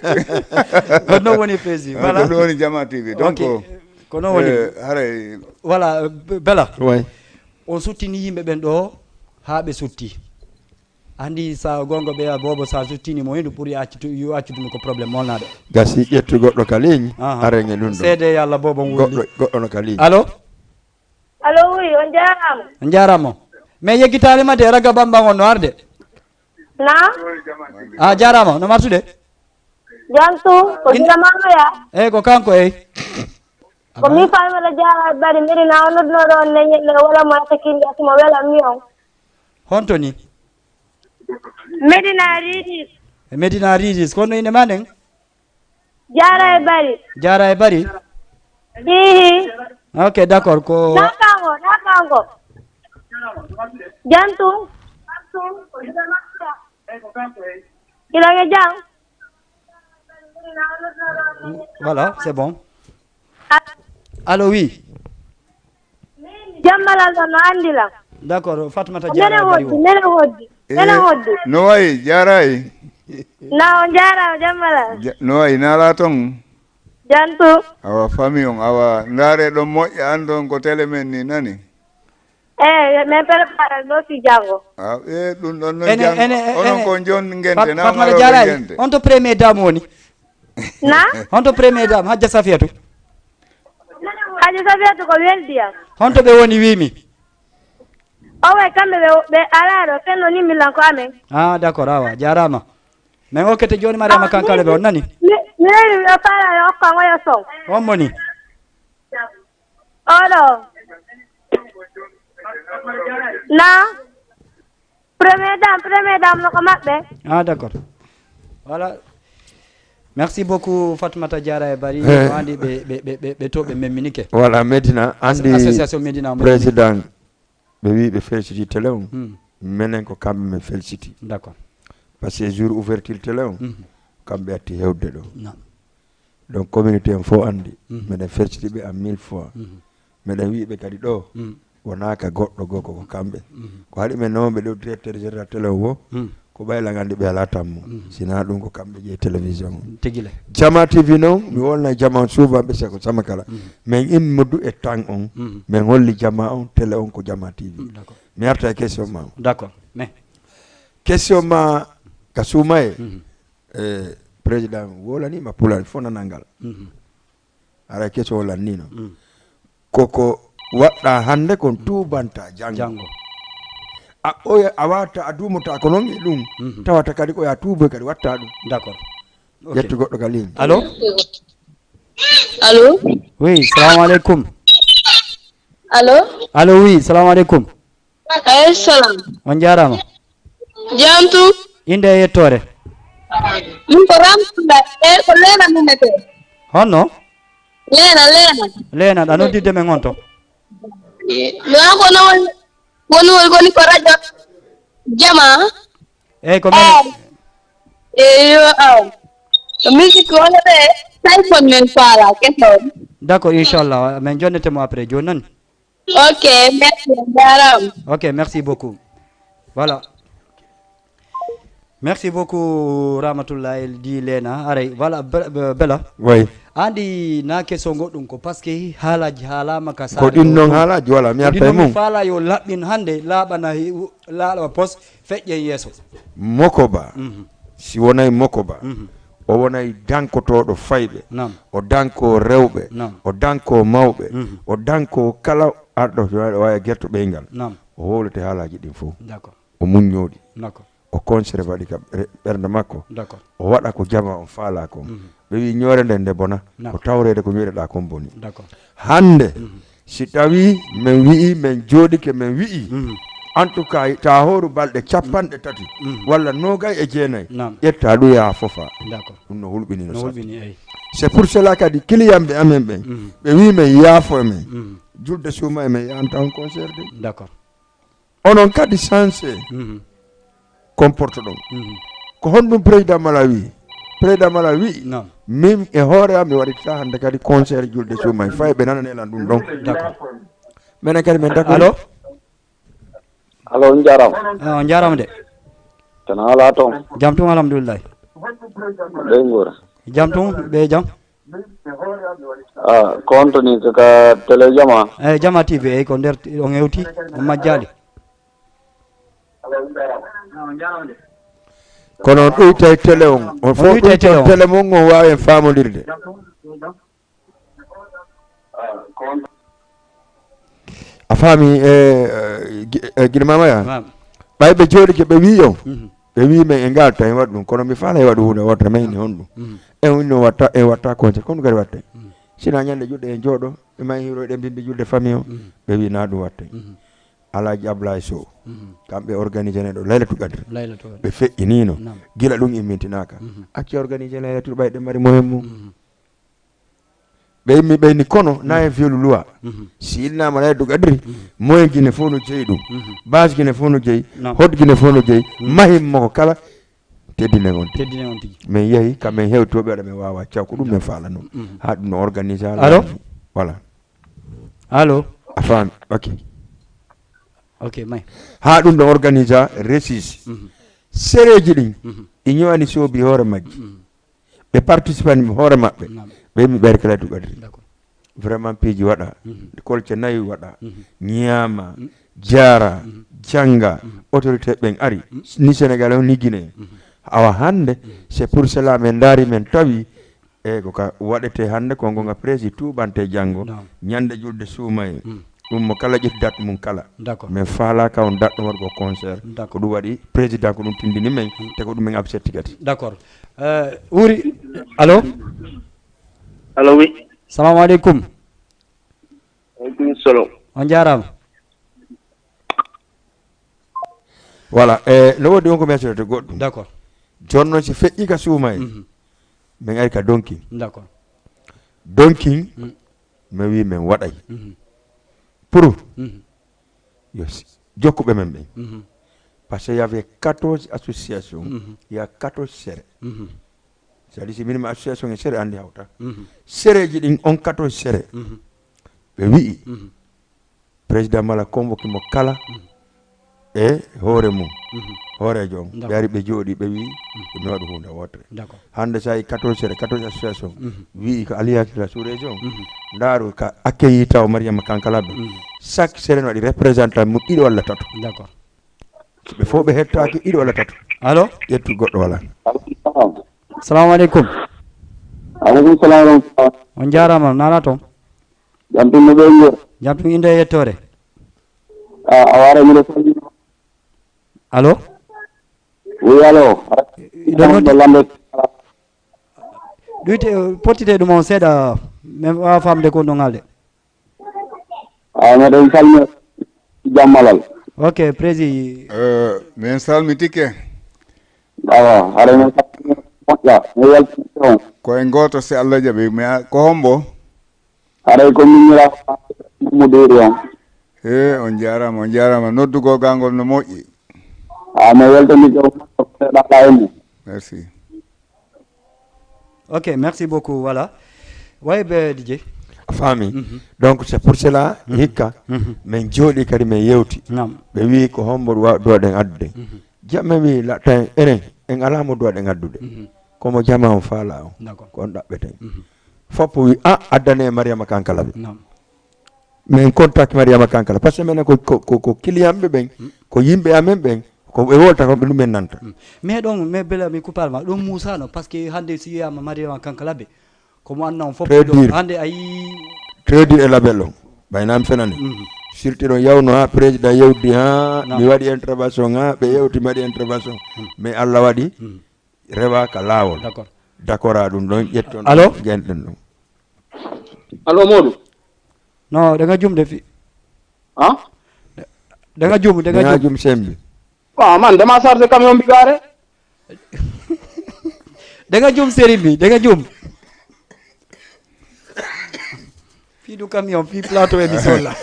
ko noon woni président voilà ɗum woni Jama TV donc ko noon woni haray voilà Bella way on suttini yimɓe ɓen ɗo haa ɓe sutti andi sa gonga ɓe bobo sa suttini mo hendu ɓuuri accudumi ko probléme molnaɗo gasi ƴettu goɗɗo ka ligne arenge ɗum ɗo seede yalla bobo wulli goɗɗo no ka ligne allo oui on jarama on jarama mais yeggitalima de raga bamban on no arde na jarama no martude jantu ko dina mamaya eyyi ko kanko eyyi ko mi famata jara bari mirina o nodduno ɗon ne ñeɗɗe wala mo yatakinde asimo welam mi on honto ni Medina Ridis kono inde ma nden Jara e Bari hihi ok d'accord ko nakango jantu ilange jang voilà c'est bon allo oui jammalal ɗon no andilam d'accord Fatmata Diarra Bari nene hoddi no wayi jarayi na on jarama jammalal no wayi nala ton jantu awa famille on awa ndaare ɗon moƴƴa andon ko télé men ni nani min préparal ɗo fi janggo ɗum ɗon noon onon ko jon gente Fatmata Diarra on to premier dame woni na on to premier dame Hadja Safiatou ko weldiyam honto ɓe woni wimi owe kamɓe ɓe alaɗo kenno nimmillan ko amen d'accord awa jarama min hokkete joni Mariama Kankale ɓe on nani mi rewi o faala yo hokkan oyo son on moni oɗo na premier dame noko maɓɓe d'accord voilà merci beaucoup Fatmata Diarra e Bari no andi ɓe to ɓe memminike voilà Medina andi association Medina président ɓe wi ɓe féliciti télé on minen ko kamɓe men féliciti d'accord par ce que jour ouverture télé on kamɓe atti hewde ɗo donc communauté en fof andi miɗen féliciti ɓe en 1000 fois miɗen wiɓe kadi ɗo wonaka goɗɗo goo koko kamɓe ko haɗi men noon ɓe ɗo directeur général télé o wo ko ɓayla gandi ɓe ala tammo sina ɗum ko kamɓe ƴeeyi télévision tigile Jama TV noon mi wolna Jama on suubaɓe seko sama kala min immodu e temps on min holli Jama on télé on ko Jama TV mi arta e question ma d'accord mais question ma ka suuma e président wolanima pulal fo nanangal ara question wolannino koko waɗɗa hande kon tubanta janggo a wata a dumata ko noon e ɗum tawata kadi ko ya tuuboy kadi watta ɗum d'accord ƴettu goɗɗo ka ligne allo oui salamu aleykum allo oui salamu aleykum salam on jarama jantu inde e yettore min ko ramtuda ko Lena minete honno Lena ɗa noddidde men on to mi an ko noon woni ko radio Jama eyyi ko men yo musique wona ɓe téléphone men faala question d'accord inchallah min jonnetemo après joni nani ok merci jarama ok merci beaucoup voilà merci beaucoup Ramatoulaye di Lena aray voilà Bella oui andi na question goɗɗum ko par ce que haalaji haalama ka ko ɗin noon haalaji voilà mi arta e mum faala yo laɓɓin hande laaɓana laaɗa poste feƴƴen yeeso Mokoba si wonay Mokoba o wonay dankotoɗo fayɓe o danko rewɓe o danko mawɓe o danko kala arɗo wawi guerto ɓeygal o howlete haalaji ɗin fof d'accord o muññoɗi o concert waɗi ka ɓernde makko d'accord o waɗa ko jama on faala ko ɓe wi ñoore nde nde bona ko tawrede ko ñoreɗa kon boni d'accord hande si tawi min wi'i min jooɗike min wi'i en tout cas ta horu balɗe capanɗe tati walla nogay e jeenayyi ƴetta ɗum yaha fofa d'accord ɗum no hulɓini no hulɓini eyi c'est pour cela kadi client ɓe amen ɓen ɓe wi min yaafo e men julde suuma e men yahanta on concert de d'accord onon kadi sensé comporte ɗon ko honɗum président mala wi président mala wi min e hoore am mi waɗita hande kadi concert julde suuma fay ɓe nananelan ɗum ɗon d'accord minen kadi min d'accord allo allo on jarama on jarama de tana ala toon jam tun alhamdoulillahi ɓey guura jam tun ɓe jam compte ni kaka télé jama eyyi jama tv eyyi ko nder on hewti on majjali kono ɗoyta télé on fof ɗoyta télé mon on wawi en famodirde a faami guila mamaya ɓay ɓe jooɗike ɓe wi on ɓe wi men e ngalta en waɗa ɗum kono mi faala e waɗa hunde wotere mayni on ɗum en no watta en watta concert comme ɗum kadi watte sina ñande juɗɗe en jooɗo ɓe mayi hiroɗe mbimɓe julde famille o ɓe wi na ɗum watte alaji Ablaye Sow kamɓe organisé neɗo laylatu qadre ɓe feƴƴinino gila ɗum immintinaka acci organisé laylatu ɓayɗe mari moyen mum ɓe yimmi ɓeyni kono na en violu loi si ilnama laylatu qadri moyen guine fof no jeeyi ɗum base guine fof no jeeyi hod guine fof no jeeyi mahimmo ko kala teddine on tigi min yeehi kamɓe hewtoɓe waɗa min wawa caw ko ɗum min faala noon ha ɗum no organisé allo voilà allo a faami ok may ha ɗum ɗo organisa récis séréji ɗin i ñowani soobi hoore majji ɓe participani hoore maɓɓe ɓe mi ɓeyre kala duɓadiri vraiment piiji waɗa kolce nayi waɗa ñaama jaara janga autorité ɓen ari ni sénégal on ni guiné awa hande c'est pour cela min daari min tawi e ko ka waɗete hande ko gonga prési tuɓante janggo ñande julde suumaye ɗum mo kala ƴetti date mum kala min faalaka on date ɗum waɗgo concert ko ɗum waɗi président ko ɗum tindini men te ko ɗum min absetti kadi d'accord wuri allo allo oui salamu aleykum aleykum salam on jarama voilà no woodi on ko mesotote goɗɗum d'accord joni noon si feƴƴi ka suuma en min ari ka donkin d'accord donkin mi wi min waɗay pour yo jokkuɓe men ɓen par ce que y avait 14 associations il y a 14 sere c'est à dire si minima association e sere andi hawta sereji ɗin on 14 sere ɓe wi'i président mala convoqué mo kala e hoore mum hoorejo on ɓe ari ɓe jooɗi ɓe wi mi waɗa hunde wotere hande sa yi 14 sere 14 association wi'i ko aliyakila sous région ndaaru ka accueilli taw mariama kankalaɓe chaque sere ne waɗi représentant mum ɗiɗi walla tato d'accord ɓe fof ɓe hettaki ɗiɗi walla tato allo ƴettu goɗɗo wala salamu aleykum aleykum salam on jarama nana toon jam tun no ɓey ngor jam tun inde e yettore a wara mino salli allo oui allo ɗuyte pottite ɗum on seeɗa min wawa famde ko ɗo ngalde meɗen salmi jammalal ok prési min salmitike awa hara min moƴƴa mi weltani on koye goto si Allah jaaɓi mi ko hombo haray ko miñira mudiri on on jarama noddugo gangol no moƴƴi mi weltanike seeɗaɗa e mum merci ok merci beaucoup voilà wayɓe DJ a faami donc c'est pour cela hikka min jooɗi kadi min yewti ɓe wi ko hombo duwaɗen addude jamma wi latta enen en alamo duwaɗen addude komo jama on faala on ko on ɗaɓɓeten foppo wi addane mariama kankala ɓe min contact mariama kankala par ce que minen ko client ɓe ɓen ko yimɓe amen ɓen ko ɓe wolta ko ɓe ɗumen nanta mais ɗon mais bela mi couparma ɗum musano par ce que hande si wiyama mariama kankala ɓe komo anna on fof hande ayi très dur e label on ɓaynami fenani sirti ɗon yawno ha président yewdi ha mi waɗi intervention ha ɓe yewti mi waɗi intervention mais Allah waɗi rewaka laawol d'accord a ɗum ɗon ƴetton allo genɗen ɗum allo Modou non da nga jum de fi da nga jum sembi man dama chargé camion bi gaare da nga jum sëriñ bi da nga jum fii du camion fii plateau émission la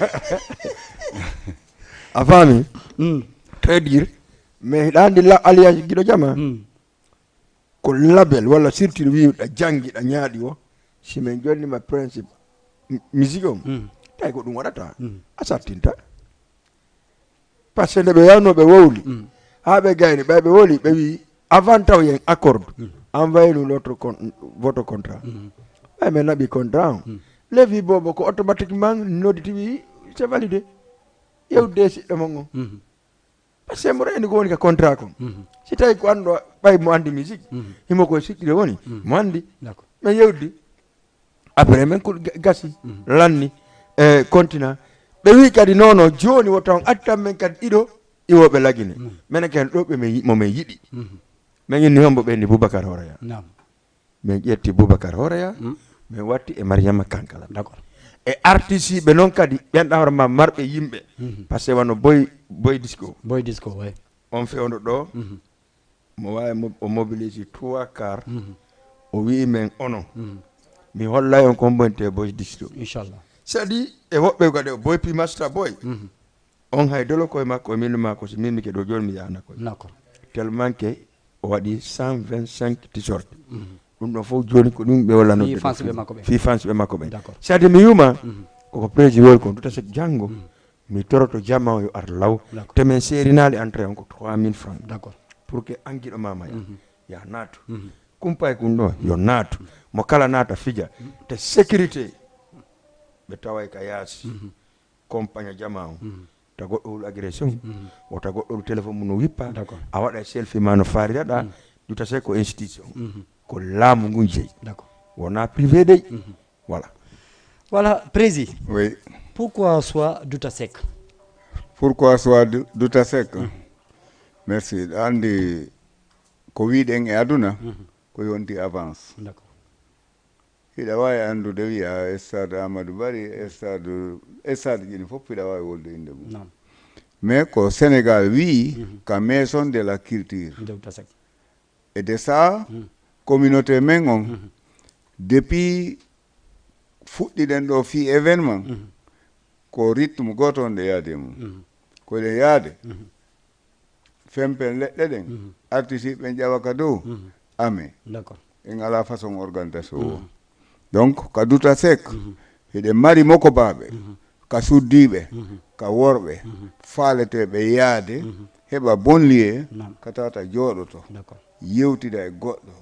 a faami très dire mais ɗandi la alliance giɗo jama ko label walla surtout wiwɗa janggiɗa ñaaɗi o si min jonnima principe musique o tawi ko ɗum waɗata a sattinta par ce que nde ɓe yawnoɓe wowli ha ɓe gayni ɓe woli ɓe wi avant taw yen accorde envoyé nous votre contrat ɓay men naɓi contrat o levi bobo ko automatiquement noditi wi c'est validé yewde siɗɗo mon o par ce que mo reni ko woni ka contrat kon si tawi ko anɗo ɓay mo andi musique himo koye sikkire woni mo andi mais yewdi après men ko gasi lanni continent ɓe wi kadi nono joni wo taw attan men kadi ɗiɗo iwoɓe lagine minen ken ɗo ɓe momin yiɗi min inni hombo ɓenni Boubacar Horeya min ƴetti Boubacar Horeya min watti e Mariama Kankala e artiste ɓe noon kadi ɓenɗa hoore ma marɓe yimɓe par ce que wano boy disco way on fewno ɗo mo wawi o mobilise 3 quart o wi men onon mi hollay on kon bonte boy disco inchallah sadi e woɓɓe kadi boy pi master boy on hay dolo koye makko e minno makko so min mi ke ɗo joni mi yana koye tellement que o waɗi 125 t-shirt ɗum ɗon fof joni ko ɗum ɓe wallanofi fans ɓe makko ɓe sadi mi yuma koko prési woli kon tuta sek janggo mi toroto jamma o yo ar law temen sérinali entré on ko 3000 francs pour que anguiɗo mama ya naatu kumpay kum ɗo yo naatu mo kala naata fija te sécurité ɓe taway ka yaasi compagnie jama o ta goɗɗo hul agression o ta goɗɗo hul téléphone mum no wippa a waɗa selfie ma no faariɗaɗa juta sey ko institution ko laamu ngun jeeyi wona privé dey voilà président oui pourquoi soit Douta Seck merci andi ko wiɗen e aduna ko yonti avance hiɗa wawi andude wiya stade Amadou Barry stade jini fof hiɗa wawi wolde inde mum mais ko Sénégal wi ka maison de la culture et de ça communauté men on depuis fuɗɗiɗen ɗo fi événement ko rythme goto on ɗe yaade mum ko ɗe yaade fempen leɗɗe ɗen artiste ɓen ƴawa ka dow ame en ala façon organisation o donc ka Douta Seck hiɗe mari mokobaɓe ka suddiɓe ka worɓe faaleteɓe yaade heɓa bon lieu ka tawata jooɗoto yewtida e goɗɗo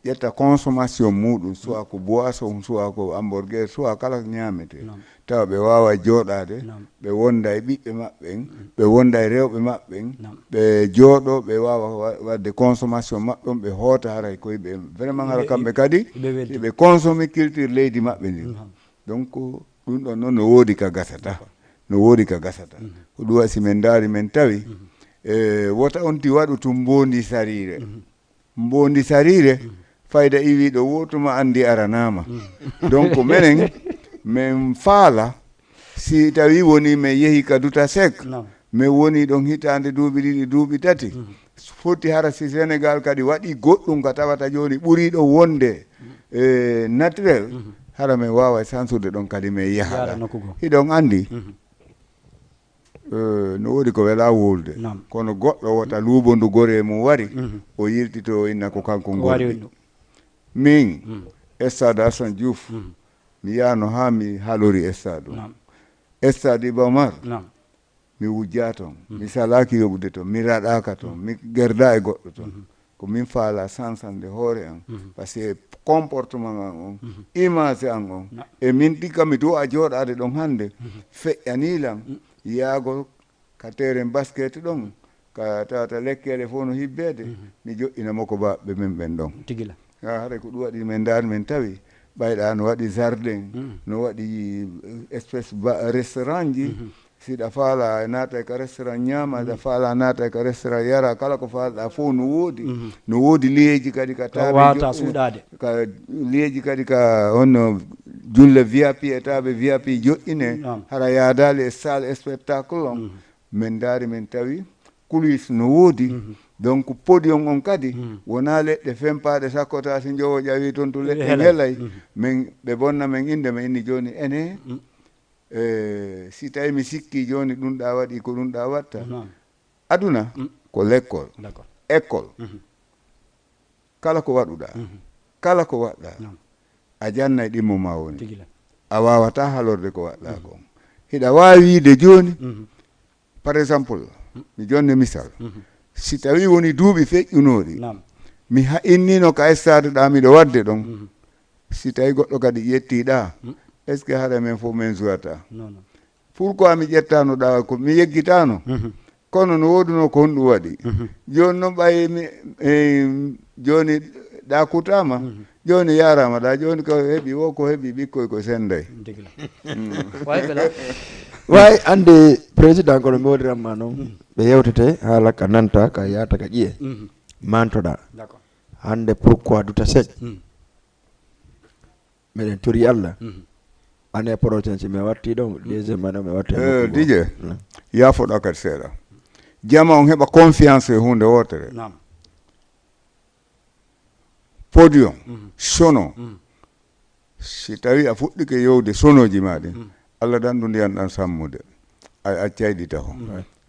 ƴetta consommation muɗum soit ko boisson soit ko hamburger soit kala ñaamete tawa ɓe wawa jooɗade ɓe wonda e ɓiɓɓe maɓɓen ɓe wonda e rewɓe maɓɓen ɓe jooɗo ɓe wawa wadde consommation maɓɓe ɓe hoota haray koye ɓe vraiment hara kamɓe kadi ɓe consomme culture leydi maɓɓe ndi donc ɗum ɗon noon no woodi ka gasata ko ɗum wasi men daari men tawi wota on ti waɗu tum mbondi sarire fayda iwiɗo wotuma andi aranama donc menen min faala si tawi woni min yehi ka Douta Seck min woni ɗon hitande duuɓi ɗiɗi duuɓi tati foti hara si Sénégal kadi waɗi goɗɗum ka tawata joni ɓuriɗo wonde naturel hara min wawa sansude ɗon kadi min yahaɗa hiɗon andi no woodi ko wela wolde kono goɗɗo wota luuɓondu gore mum wari o yirtito inna ko kanko gorɗi min stade Assane Diouf mi yahno ha mi halori stade o stade Iba Mar mi wujja toon mi salaki yoɓude toon mi raɗaka toon mi gerda e goɗɗo toon ko min faala sansande hoore an par ce que comportement an on image an on e min ɗikka mi duwa jooɗade ɗon hannde feƴƴanilam yaago ka terrain basket ɗon ka tawata lekkele fof no hibbede mi joƴƴinamo ko baɓe men ɓen ɗon tigila haray ko ɗum waɗi men daari men tawi ɓayɗa no waɗi jardin no waɗi espèce restaurant ji siɗa faala naata ka restaurant ñaama da faala naata ka restaurant yara kala ko faalɗa fof no woodi liyeji kadi ka wawata suuɗade ka liyeji kadi ka honno julle VIP e taaɓe VIP joƴƴine hara yaadali e salle spectacle on min daari min tawi coulis no woodi donc podium on kadi wona leɗɗe fempaɗe sakkota si jowo ƴawi toon to leɗɗe ñelay min ɓe bonna men inde ma inni joni ene si tawi mi sikki joni ɗum ɗa waɗi ko ɗum ɗa watta aduna ko l'école école kala ko waɗuɗa kala ko waɗɗa a jannay ɗimmo ma woni a wawata halorde ko waɗɗa ko hiɗa wawi wiide joni par exemple mi jonne misal si tawi woni duuɓi feƴƴunoɗi mi innino ka stadeɗa miɗo wadde ɗon si tawi goɗɗo kadi ƴettiɗa est ce que haɗa men fof min suwata pourquoi mi ƴettano ɗa ko mi yeggitano kono no woduno ko honɗum waɗi joni noon ɓayi joni ɗa kutama joni yarama ɗa joni ko heeɓi wo ko heeɓi ɓikkoy ko senday way ande président kono mi woodiranma noon ɓe yewtete haala ka nanta ka yata ka ƴiye mantoɗa hande pourquoi duta seeƴ meɗen tori Allah année prochaine si mi watti ɗon deuxiéme année mi watti dije yafoɗa kadi seeɗa jama on heɓa confiance e hunde wotere podium sono si tawi a fuɗɗike yewde sonoji maɗi Allah dandu ndiyan ɗan sammude a accayɗi taho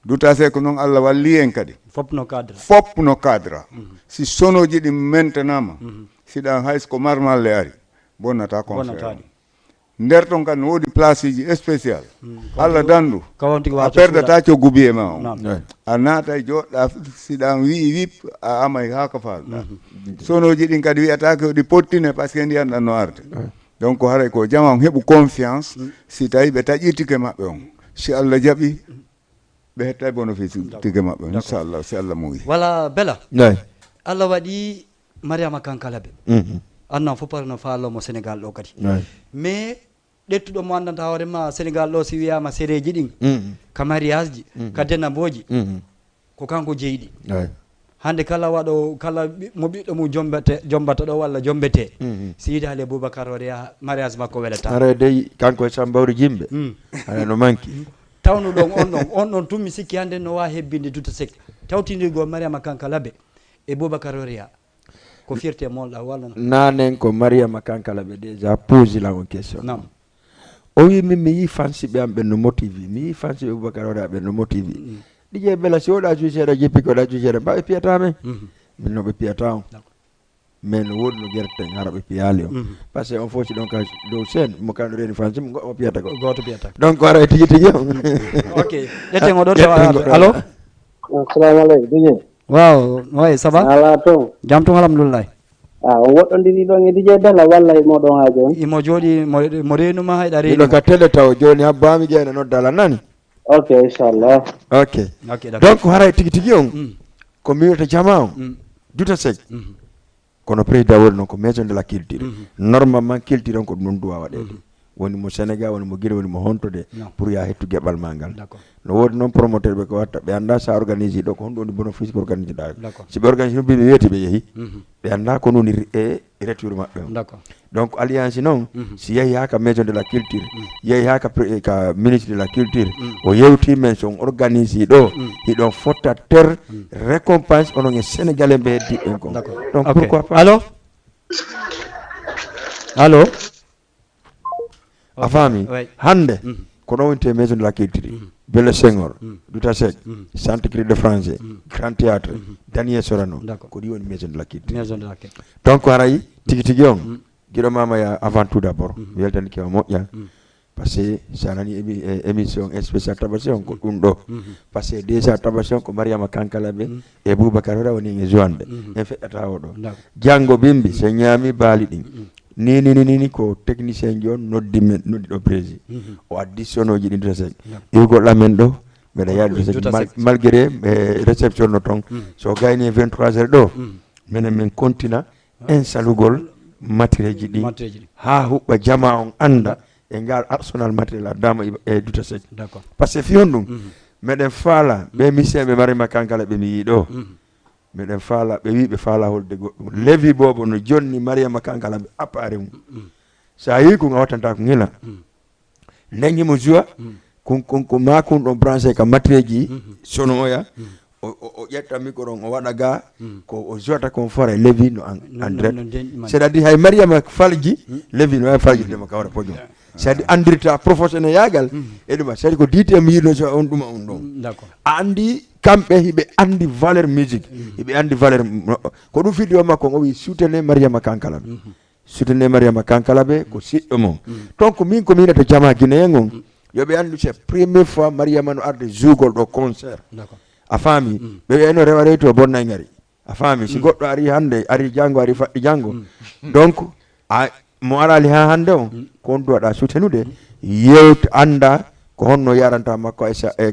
duta se ko noon Allah walli en kadi fop no cadre si sonoji ɗi maintenama siɗan hayso ko marmalle ari bonnata concert nder ton kan woodi place ji spécial Allah dandu a perdata coggubi e ma on a naata joɗɗa siɗan wi wip a amay ha ko falɗa sonoji ɗin kadi wiyatake ɗi pottine par ce que ndiyan ɗan no arde donc haray ko jama on heɓu confiance si tawi ɓe taƴƴitike maɓɓe on si Allah jaɓi ɓe hettay bénéfice tike maɓɓe on inchallah si Allah muyi voilà Bella Allah waɗi Mariama Kankala ɓe annan fof parno faalomo Sénégal ɗo kadi mais ɗettuɗo mo andanta hoorema Sénégal ɗo si wiyama séréji ɗin ka mariage ji ka dennaboji ko kanko jeyiɗi hande kala waɗo kala mo ɓiɗɗo mum jombata ɗo walla jombete si yiide haale Boubacar oɗa mariage makko welata ara dey kanko e Sambawri Jimɓe ana no manki tawnuɗon on ɗon tummi sikki hande no wawi hebbinde duta sek tawtidirgo Mariama Kankala ɓe e Boubacar Oria ko fierté molɗa walla nanen ko Mariama Kankala ɓe déjà pose la on question o wi min mi yi fansiɓe am ɓe no motivi mi yi fansiɓe Boubacar Oria ɓe no motivi ɗiƴe Bella si oɗa cuuseeɗa jippi koɗa cuuseeɗa mbaɓe piyata men min noɓe piyata on mais no woodi no guerten hara ɓe piyali on par ce que on fof si ɗon ka dow scène mo kano reni fansimo goɗɗo piyata ko goto piyata donc ara tigi tigi on ok ƴetten oɗo tawa allo assalamu aleykum Dj waaw way ça va ala toon jam toon alhamdoulillahi on woɗɗondiri ɗon e Dj Bella walla e moɗon ha joni imo jooɗi mo renuma hayɗa reeni ɗo ka télé taw joni habbami ƴeena noddala nani ok inchallah ok donc haray tigi tigi on ko mi wiyata jama on duta sek kono président woni noon ko maison de la culture normalement culture on ko ɗum ɗon duwa waɗede woni mo Sénégal woni mo Guinée woni mo hontude pour ya hettu gueɓal ma ngal no woodi noon promoteur ɓe ko watta ɓe anda sa organise ɗo ko honɗum woni bénéfice ko organise ɗa si ɓe organise ɗum ɓe wiyete ɓe yeehi ɓe anda ko noni e retour maɓɓe on donc alliance noon si yeehi ha ka maison de la culture yeehi ha ka ministre de la culture o yewti men so on organise ɗo hiɗon fotta ter récompense onon e sénégalais ɓe heddi ɓen kon donc pourquoi pas allo a faami hande ko ɗon wonte maison de la culture Belle Senghor Douta Seck Centre Cri de Français Grand Théâtre Daniel Sorano ko ɗi woni maison de la culture donc arayi tigi tigi on guiɗo mamaya avant tout d' abord mi weltani kewa moƴƴa par ce que sa nani émission spécial tabation ko ɗum ɗo par ce que déjà tabation ko Mariama Kankala ɓe e Boubacar Oria woni e joinde en feƴƴata o ɗo janggo bimbi so ñaami baali ɗin ni ko technicien ji on noddi ɗo prési o additionnoji ɗin Douta Seck iwgol amen ɗo mbeɗa yaadi Douta Seck malgré réception no ton so gayni 23 heures ɗo minen min continua installugol matériel ji ɗi ha huɓɓa jama on anda e ngal arsenal matériel dama e duta sek d'accord parce que fiyon ɗum meɗen faala ɓe misien ɓe marima kankala ɓe mi yiiɗo meɗen faala ɓe wi ɓe faala holde goɗɗum levi bobo no jonni mariama kankala ɓe appare mum sa yi ko gawatanta ko ngila leññimo joua ko makun ɗon branché ka matériel ji sono oya o ƴetta micro on o waɗa ga ko o jota kon fore levi no en direct c'est à dire hay mariama falji levi no wawi faljidema kawra podium c'est à dire andirta professionnel yagal e ɗuma c'est à dire ko dite mi yiɗno so on ɗuma on ɗon d'accord a andi kamɓe hiɓe andi valeur musique hiɓe andi valeur ko ɗum fiɗɗo makko o wi soutene mariama kankala ɓe soutene mariama kankala ɓe ko siɗɗo mon donc min ko minata jama guinéen on yoɓe andu c'est première fois mariama no arde jougol ɗo concert d'accord a faami ɓe wiyano rewa rewi to bonnay ngari a faami si goɗɗo ari hannde ari janngo ari faɗɗi janngo donc a mo arali ha hannde on ko on duwaɗa soutenude yewta annda ko honno yaranta makko e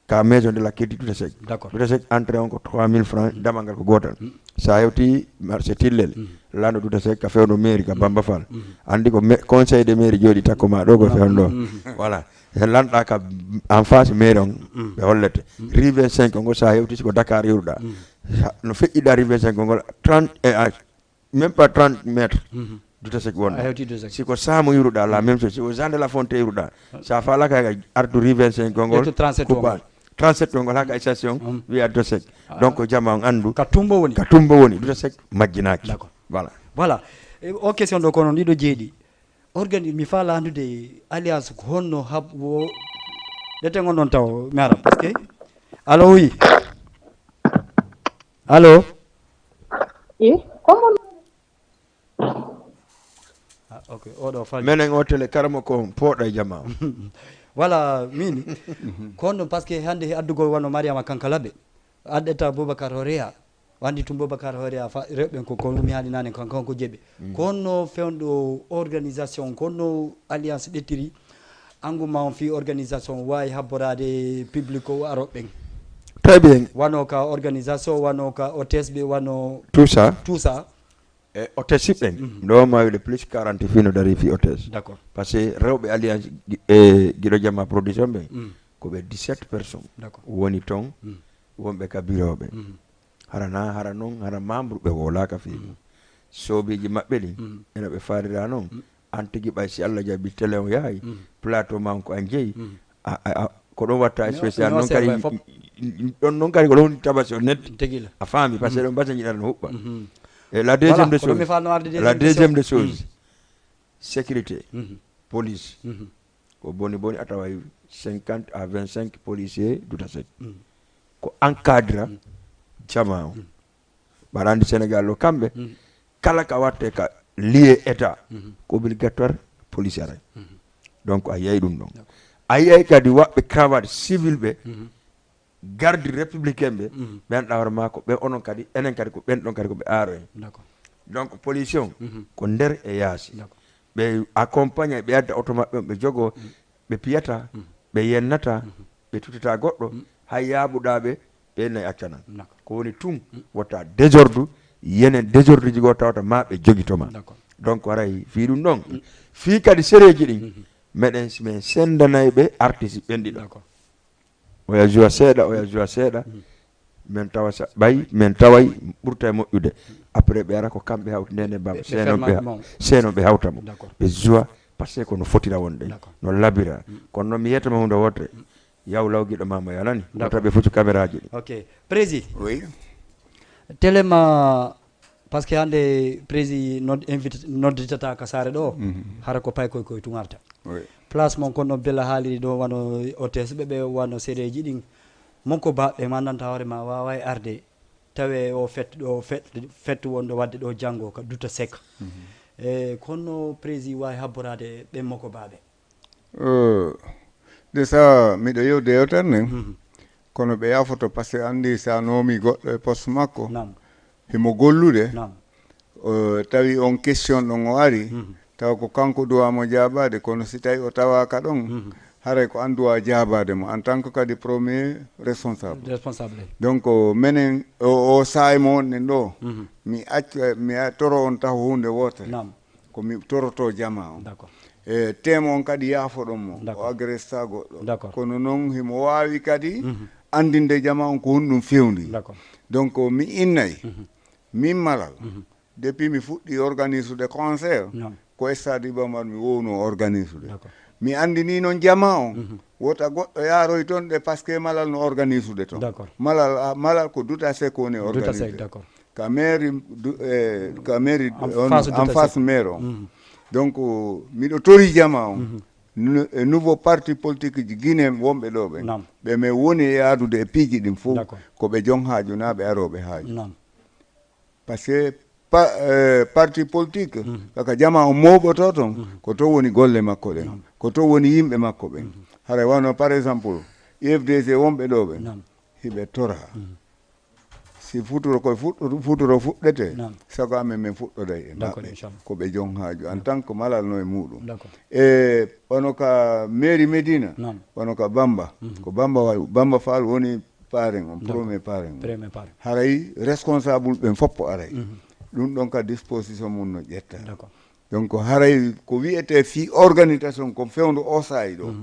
ka maison de la culture duta sek duta sek entrée on ko 3000 francs damal ngal ko gotal sa hewti marché tillel lando duta sek ka fewno mairie ka Bamba Fall andi ko conseil de mairie jooɗi takko ma ɗo ko fewno ɗo voilà lanɗa ka en face mairie on ɓe hollete rue 25 ngo sa hewti siko Dakar yurɗa no feƴƴiɗa rue 25 ngol 30 même pas 30 mètres duta sek wonɗa siko Samo yurɗa la même chose siko Jean de la Fonte yurɗa sa falaka ardu rue 25 ngol kuɓɓa 37 ngol haka station wiya duta sek donc jama on andu ka tumbo woni duta sek majjinaki voilà o question ɗo kono ɗiɗo jeeɗi mi faala andude alliance ko honno habbo ɗetengon ɗon taw mi ara par ce que allo oui allo ok oɗo fal menen o télé karamo ko pooɗo e jama voilà min ko honno par ce que hannde addugol wonno mariama kankalaɓe addeta boubacar horéa wandi tum boubacar horéa rewɓen ko mi haali nane kanko jeeɓe ko honno fewɗo organisation ko honno alliance ɗettiri engouement on fi organisation wawi habborade public o aroɓen très bien wano ka organisation wano ka hôtesse ɓe wano tout ça e hôtesse siɓɓen ɗo ma wiide plus 40 fino dari fi hôtesse d'accord par ce que rewɓe alliance e guiɗo jamma production ɓe koɓe 17 personnes woni toon wonɓe ka bureau ɓe hara noon hara membre ɓe wolaka fiimu soobiji maɓɓe ɗi ena ɓe faalira noon an tigi ɓay si Allah jaɓi télé o yaayi plateau ma ko an jeeyi ko ɗon watta spécial noon kadi ɗon noon kadi ko ɗon tabasi o nedde a faami par ce que ɗon mbasa jiɗata no huɓɓa et la deuxième des choses sécurité police ko boni a taway 50 à 25 policiers duta sek ko encadre jama o mbaɗa andi Sénégal o kamɓe kala ka watte ka lié état ko obligatoire police aray donc a yiyay ɗum ɗon a yiyay kadi waɓɓe cravate civil ɓe garde républicain ɓe ɓe anɗa hoore ma ko ɓe onon kadi enen kadi ko ɓen ɗon kadi ko ɓe aaro en donc pollution ko nder e yaasi ɓe accompagne ɓe adda auto maɓɓe ɓe jogo ɓe piyata ɓe yennata ɓe tutata goɗɗo hay yaaɓuɗaɓe ɓe nayi accanan ko woni tun watta désordre yenen désordre ji goo tawata ma ɓe jogitoma donc waray fi ɗum ɗon fi kadi séréji ɗin meɗen min sendanay ɓe artiste ɓenɗiɗo oya joua seeɗa min tawa ɓay min taway ɓurta e moƴƴude après ɓe ara ko kamɓe hawti ndene baba seeno ɓe hawtamo ɓe joua par ce que kono fotira wonde no labira kono noon mi yetama hunde wotre yaw lawguiɗo mama yanani wata ɓe foti caméra ji ɗi ok prési oui téléma par ce que hande prési nodditata ka saare ɗo hara ko pay koye tun arta place mon kono bella haaliri ɗo wano hôtesse ɓe wano séréji ɗin monko baɓɓe mandanta hoore ma wawa e arde tawe o fette wonɗo wadde ɗo janggo ka duta sek e kono prési wawi habborade ɓen moko baɓe de sa miɗo yewde yewtere nden kono ɓe yafoto par ce que andi sa noomi goɗɗo e poste makko himo gollude tawi on question ɗon o ari tawa ko kanko duwamo jaabade kono si tawi o tawaka ɗon haray ko an duwa jaabade mo en tant que kadi premier responsable donc menen o saaymo wonɗen ɗo mi toro on taw hunde wotere ko mi toroto jama on e temo on kadi yafoɗon mo o agresta goɗɗo kono noon himo wawi kadi andinde jama on ko honɗum fewndi donc mi innay min malal depuis mi fuɗɗi organise de concert ko stade Iba Mar mi wowno organise de mi andini noon jama on wota goɗɗo yaaroy toon de par ce que malal no organise de toon malal ko duta sek woni organise ka mairie en face maire on donc miɗo tori jama on nouveau parti politique ji Guinée wonɓe ɗo ɓe mais woni e yaadude e piiji ɗin fof ko ɓe jon haaju na ɓe aroɓe haaju par ce que parti politique kaka jama o moɓoto toon ko to woni golle makko ɗen ko to woni yimɓe makko ɓen haɗa wano par exemple UFDG wonɓe ɗo ɓe hiɓe tora si futuro koye futuro fuɗɗete sago amen min fuɗɗoday e maɓɓe ko ɓe jon haaju en tant que malal no e muɗum e wono ka mairie Médina wono ka Bamba ko Bamba Fall woni paren on premier paren on haray responsable ɓen foppo aray ɗum ɗon ka disposition mum no ƴetta donc haray ko wiyete fi organisation ko fewndo o saayi ɗo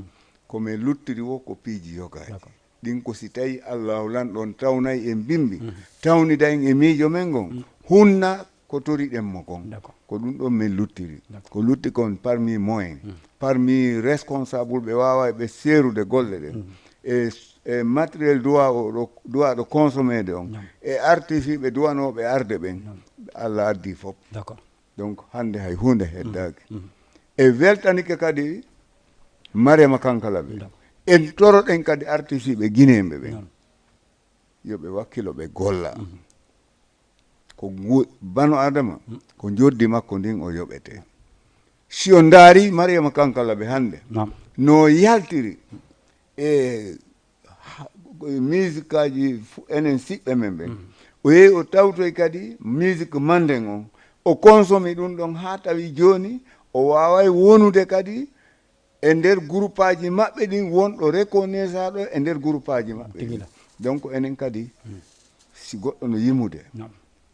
komin luttiri wo ko piiji yogaji ɗin ko si tawi allahu lanɗon tawnayi en bimbi tawnida en e miijo men gon hunna ko toriɗen mo kon ko ɗum ɗon min luttiri ko lutti kon parmi moyen parmi responsable ɓe wawa ɓe seerude golle ɗen e matériel duwa ɗo consommede on e artifi ɓe duwanoɓe arde ɓen Allah addi fof donc hande hay hunde heddaki e weltanike kadi Mariama Kankala ɓe en toroɗen kadi artifi ɓe guinéɓe ɓen yoɓe wakkilo ɓe golla ko bano adama ko joddi makko ndin o yoɓete si o ndaari Mariama Kankala ɓe hande no yaltiri e musique aji enen siɓɓe men ɓen o yehi o tawtoy kadi musique manden on o consomme ɗum ɗon ha tawi joni o waway wonude kadi e nder groupe aji maɓɓe ɗin wonɗo reconnaissaɗo e nder groupe aji maɓɓe donc enen kadi si goɗɗo no yimude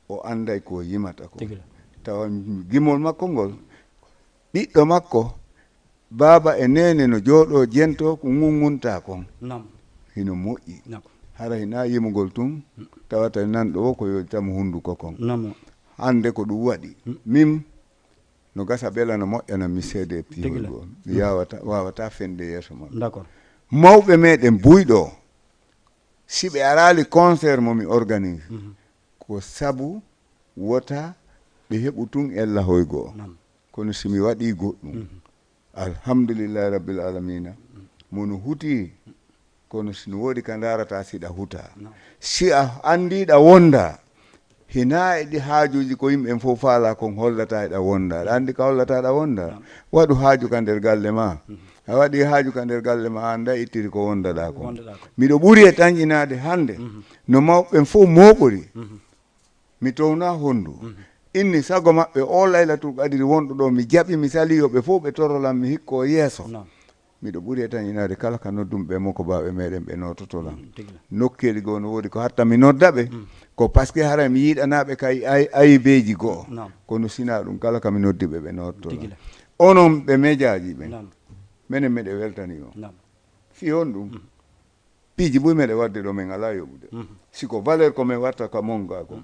o anday ko yimata ko tawa gimol makko ngol ɓiɗɗo makko baaba e nene no jooɗo jento ko ŋuŋŋunta kon hino moƴƴi hara hina yimugol tun tawata nanɗo o ko yoditamo hunduko kon hande ko ɗum waɗi min no gasa ɓela no moƴƴana mi seede pihol goo mi wawata fende yeeso maɓɓe mawɓe meɗen buyɗo si ɓe arali concert momi organise ko sabu wota ɓe heɓu tun ella hoygo kono simi waɗi goɗɗum alhamdulillahi rabbil alamina mono huti kono sino woodi ka darata siɗa huta si a andiɗa wonda hina e ɗi haajuji ko yimɓe fof faala kon hollata eɗa wonda aɗa andi ka hollataɗa wonda waɗu haaju ka nder galle ma a waɗi haaju ka nder galle ma anda ittiri ko wondaɗa kon miɗo ɓuri e tañƴinade hande no mawɓen fof moɓori mi towna honndu inni sago maɓɓe o laylatul qadiri wonɗo ɗo mi jaɓi mi sali yoɓe fof ɓe torolan mi hikko yeeso miɗo ɓuri e tañinade kala ka noddum ɓe moko baɓe meɗen ɓe nottotolan nokkeli goo no woodi ko hatta mi nodda ɓe ko par ce que hara mi yiɗanaɓe kay ayibeji goo kono sina ɗum kala kami noddi ɓe ɓe nottolan onon ɓe médiaji ɓen minen meɗe weltani on fi on ɗum piiji ɓuy meɗe wadde ɗo min ala yoɓude siko valeur ko min watta ka monga ko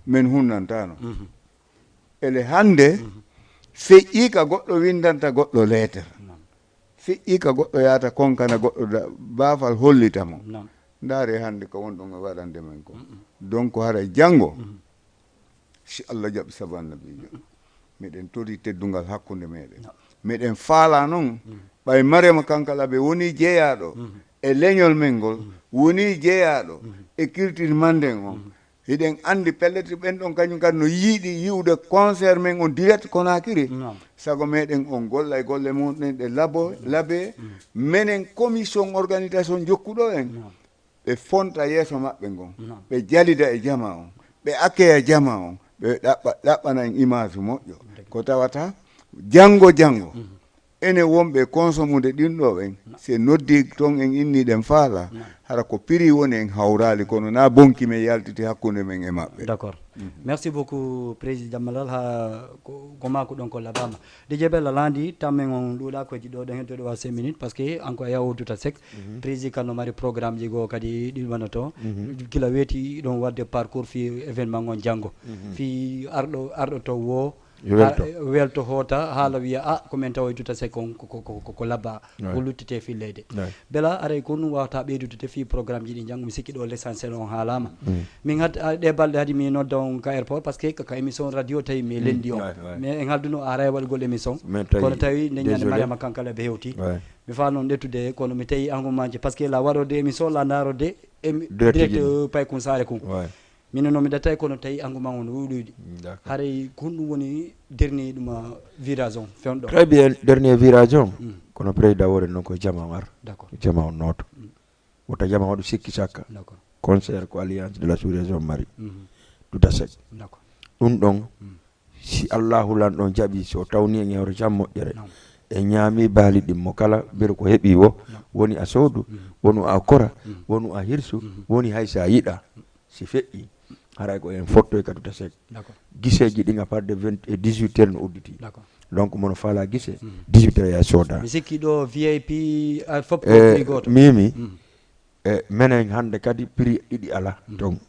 min hunnantano ele hande feƴƴi ka goɗɗo windanta goɗɗo lettere feƴƴi ka goɗɗo yahata konkana goɗɗo baafal hollitamo ndaare hande ko wonɗon e waɗande men ko donc hara janngo si Allah jaɓi sabu annabijo miɗen tori teddungal hakkunde meɗen miɗen faala noon ɓay Mariama Kankala ɓe woni jeeyaɗo e leñol men ngol woni jeeyaɗo e culture manden on hiɗen andi pelletri ɓen ɗon kañum kadi no yiiɗi yiwde concert men on direct Conakry sago meɗen on golla e golle muɗen ɗe laabe menen commission organisation jokkuɗo en ɓe fonta yeeso maɓɓe ngon ɓe jalida e jama on ɓe akkeya jama on ɓe ɗaɓɓana en image moƴƴo ko tawata janngo ene wonɓe consommude ɗin ɗo ɓen si noddi toon en inniɗen faala hara ko prix woni en hawrali kono na bonki men yaltiti hakkunde men e maɓɓe. D'accord. Merci beaucoup président Malal ha ko mako ɗon ko labama DJ Bella landi tammen on ɗuuɗa koji ɗo ɗen heddoɗo wa 5 minutes par ce que encore yawtuta sec président kano mari programme ji goo kadi ɗiɗmana to kila weeti ɗon wadde parcours fi événement on janggo fi arɗo to wo welto hoota haala wiya komin tawoytuta sek ko labba ko luttite fi leyde Bella aray ko ɗum wawata ɓeydude fi programme ji ɗi janggo mi sikki ɗo l' essentiel on haalama min ɗe balɗe hadi mi nodda on ka airport par ce que ka émission radio tawi mi lendi on mais en halduno ara waɗgol émission kono tawi nde ñande mariama kankala ɓe hewti mi fa noon ɗettude kono mi tawi engouement ji par ce que la waɗode émission la darode direct pay kum sare kum minen noon mi ɗattay kono tawi engouement on wuɗuyɗi haray kon ɗum woni dernier ɗuma virage on fewɗo très bien dernier virage on kono président woɗen noon koye jama on ar jama on nooto wota jama waɗo sikki sakka concert ko alliance de la sous-région mari tout à sec ɗum ɗon si allahu lan ɗon jaaɓi so tawni en hewre jam moƴƴere e ñaami baali ɗin mo kala mbere ko heeɓi wo woni a soodu wonu a kora wonu a hirsu woni hay sa yiɗa si feƴƴi haray ko en fottoy ka tout à sec giseji ɗin à part de 18 heures no udditi donc mono faala gise 18 heures ya sooda mi sikki ɗo VIP fop goto mimi menen hande kadi prix ɗiɗi ala donc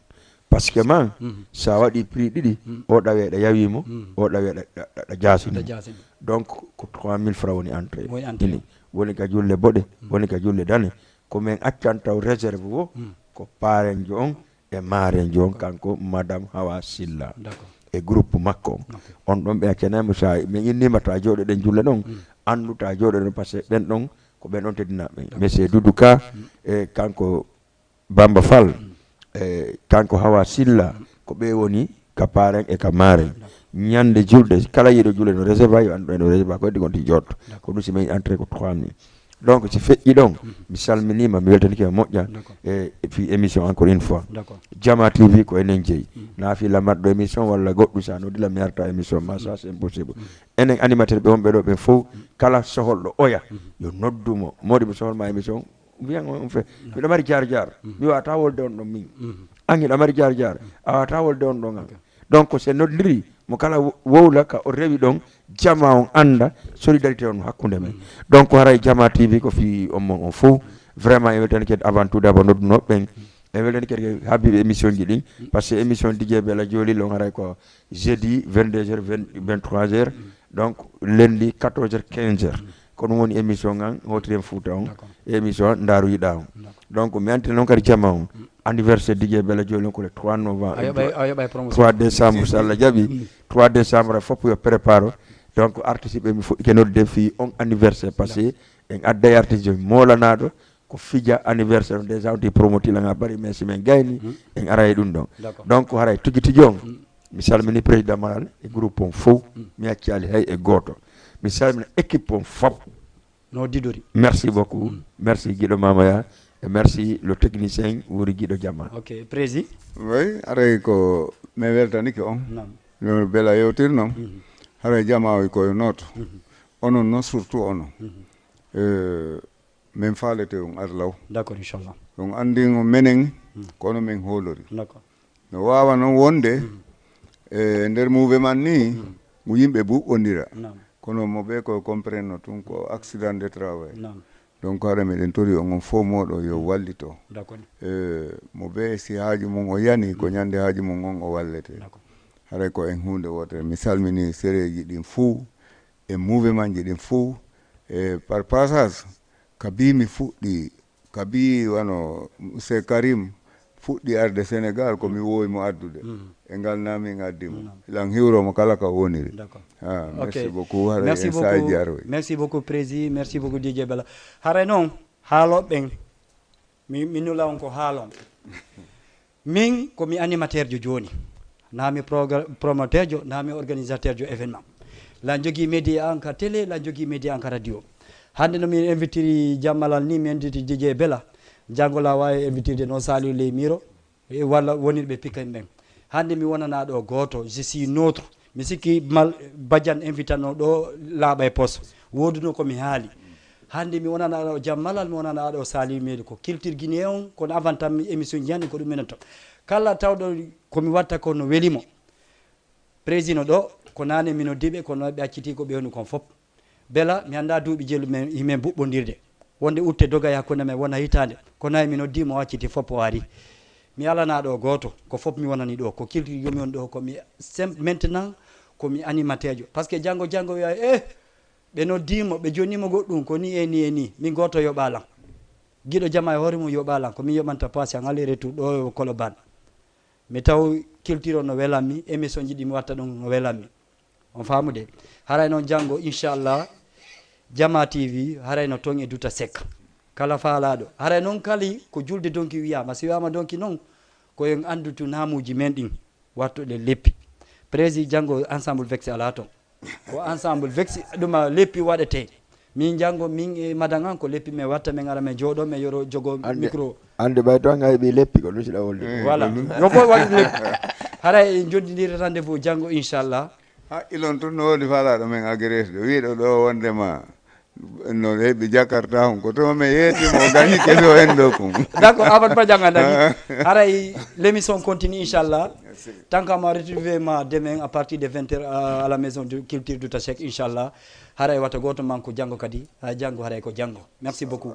par ce que man sa waɗi prix ɗiɗi o ɗaweɗa yawimo o ɗaweɗa jasini donc ko 3000 francs woni entrée ini woni ka julle boɗe woni ka julle dane ko min accan taw réserve wo ko parenjo on e marenjo on kanko madame Hawa Silla e groupe makko on ɗon ɓe accanamo sa min innima ta jooɗoɗen julle ɗon anduta jooɗoɗen par ce que ɓen ɗon ko ɓen ɗon teddinaɓe monsieur Doudou Ka e kanko Bamba Fall e kanko Hawa Silla ko ɓe woni ka paren e ka maren ñande julde kala yiɗo julle no réserva yo andu no réserva ko heddi gonti jotto ko ɗum si min entré ko 3000 donc si feƴƴi ɗon mi salminima mi weltanike moƴƴa e fi émission encore une fois Jama TV ko enen jeeyi na fi lamatɗo émission walla goɗɗu sa noddila mi yarta émission ma ça c'est impossible enen animateur ɓe wonɓe ɗo ɓe fof kala soholɗo oya yo noddumo modi mi soholma émission wiyan on fe miɗo mari jar jar mi wawata wolde on ɗon min an hiɗa mari jar jar a wawata wolde on ɗon an donc se noddiri mo kala wowla ka o rewi ɗon jama on anda solidarité on hakkude men donc haray Jama TV ko fi on fof vraiment e weltani kede avant tout d'abord noddunoɓe ɓen e weltani kede habiɓe émission ji ɗin par ce que émission DJ Bella jooli on haray ko jeudi 22h 23h donc lundi 14h 15h ko ɗum woni émission an hotiren Fouta on émission Ndaaru Yiɗa on donc mi antine noon kadi jama on anniversaire DJ Bella jooli on ko le 3 novembre 3 décembre so Allah jaaɓi 3 décembre fof yo prépare donc artiste ɓe mi fuɗɗike nodde fi on anniversaire par ce que en adday artiste jomi molanaɗo ko fija anniversaire on déjà on ti promotilanga bari mais si min gayni en ara e ɗum ɗon donc haray tigi tigi on mi salmini président Malal e groupe on fof mi accali hay e goto mi salmina équipe on fop no didori merci beaucoup merci Guiɗo Mamaya et merci le technicien wuri Guiɗo Jama ok prési oui aray ko mi weltanike on no Bella yewtir noon haray jama o koye noto onon noon surtout onon min faalete on arlaw d'accord inchallah on andino menen kono min hoolori d'accord no wawa noon wonde e nder mouve man ni mo yimɓe buɓɓondira kono mo ɓe ko comprendre tun ko accident de travail donc hara meɗen tori on fof moɗo yo wallito mo ɓe si haaji mum o yani ko ñande haaji mum on o wallete haray ko en hunde wotere mi salmini séréji ɗin fou e mouvement ji ɗin fou e par passage kabi mi fuɗɗi kabi wano c'est Karim fuɗɗi arde Sénégal ko mi wowi mo addude e ngal namin addimo lan hiwromo kala ka woniri merci beaucoup haray en saji aroy merci beaucoup prési merci beaucoup DJ Bella haray noon haaloɓe ɓen mi nula on ko haalon min komi animateur jo joni nami promoteur jo nami organisateur jo événement la jogui média en ka télé la jogui média en ka radio hande no mi invitiri Jammalal ni mi inviti DJ Bella jangola wawi invitirde noon Saliou Ley Miro e walla wonirɓe pikan ɓen hande mi wonana ɗo goto je suis notre mi sikki mal badiane invitano ɗo laaɓa e poste woduno komi haali hande mi wonana aɗa o jammalal mi wonana aɗa o sali meɗi ko culture guinéen on kono avant tan émission jiyande ko ɗum minen to kala tawɗo komi watta ko no welimo président ɗo ko nane mino diɓe kono ɓe acciti ko ɓewni kon fof bela mi anda duuɓi jellu men himen buɓɓodirde wonde utte doga hakkunde men wona hitande ko nayi mi noddima o acciti fof o ari mi alana ɗo goto ko fof mi wonani ɗo ko culture yomi on ɗo komi maintenant komi animateur jo par ce que janggo wiya ɓe noddimo ɓe jonnimo goɗɗum ko ni e ni min goto yoɓalan guiɗo jama e hoore mum yoɓalan ko min yoɓanta passi en aller retour ɗo Colobane mi taw culture o no welanmi émission jiɗi mi watta ɗum no welanmi on famude haray noon janggo inchallah Jama TV harayno toon e duta sekka kala faalaɗo haray noon kali ko julde donki wiyama si wiyama donki noon koyen andutu namuji men ɗin wattuɗe leppi président janggo ensemble vexi ala toon ko ensemble vexi ɗuma leppi waɗete min janggo min e madame an ko leppi men watta men ara men jooɗo men yoro jogo micro ande ɓay to anga heeɓi leppi ko lusiɗa wolde voilà no fof waɗi leppi haray en joddidiri rendez-vous janggo inchallah ha ilon tun no wodi faalaɗo men agresse ɗo wiiɗo ɗo wondema no heɓi jakarta on ko to me yeetimo o gañi keso en ɗo kum d'accord avat ba jangandani haray l'émission continue inchallah tant qu'à ma retrouver ma demain à partir de 20h à la maison de culture du Tachek inchallah haray wata goto man ko janggo kadi janggo haray ko janggo merci beaucoup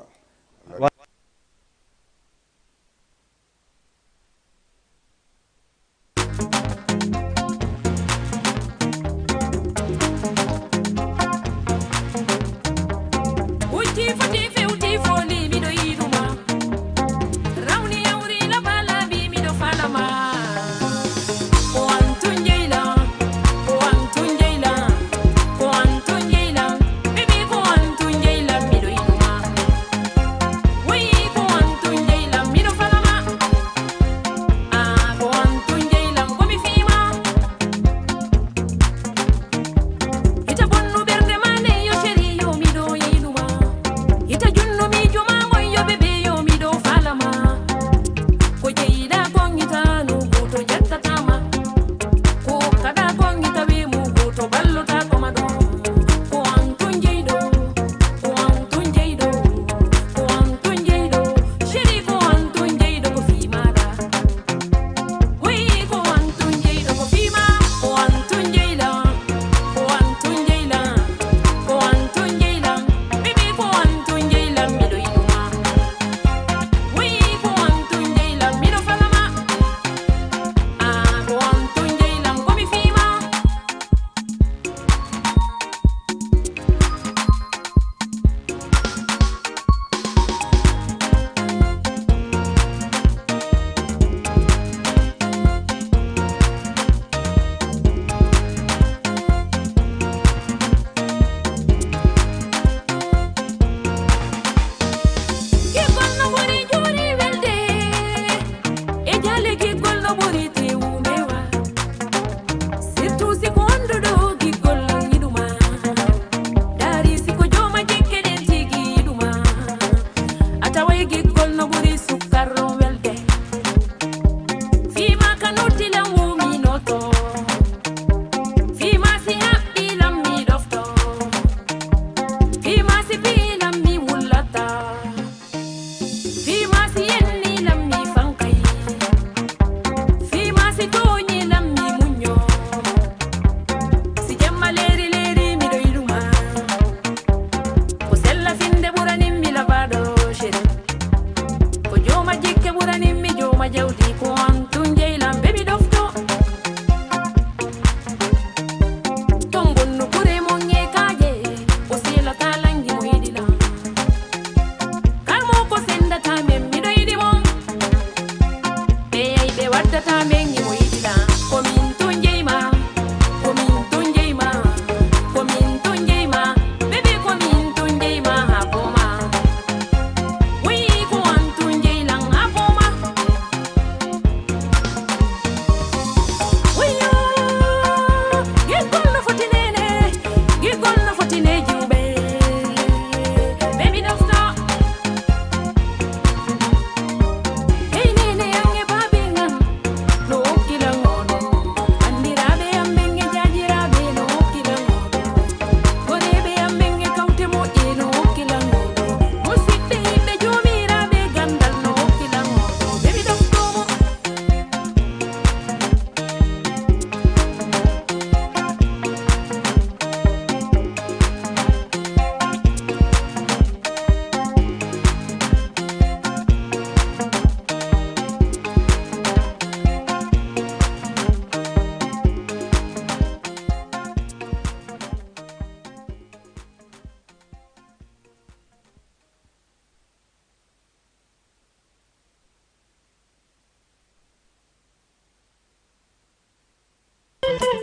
Timing.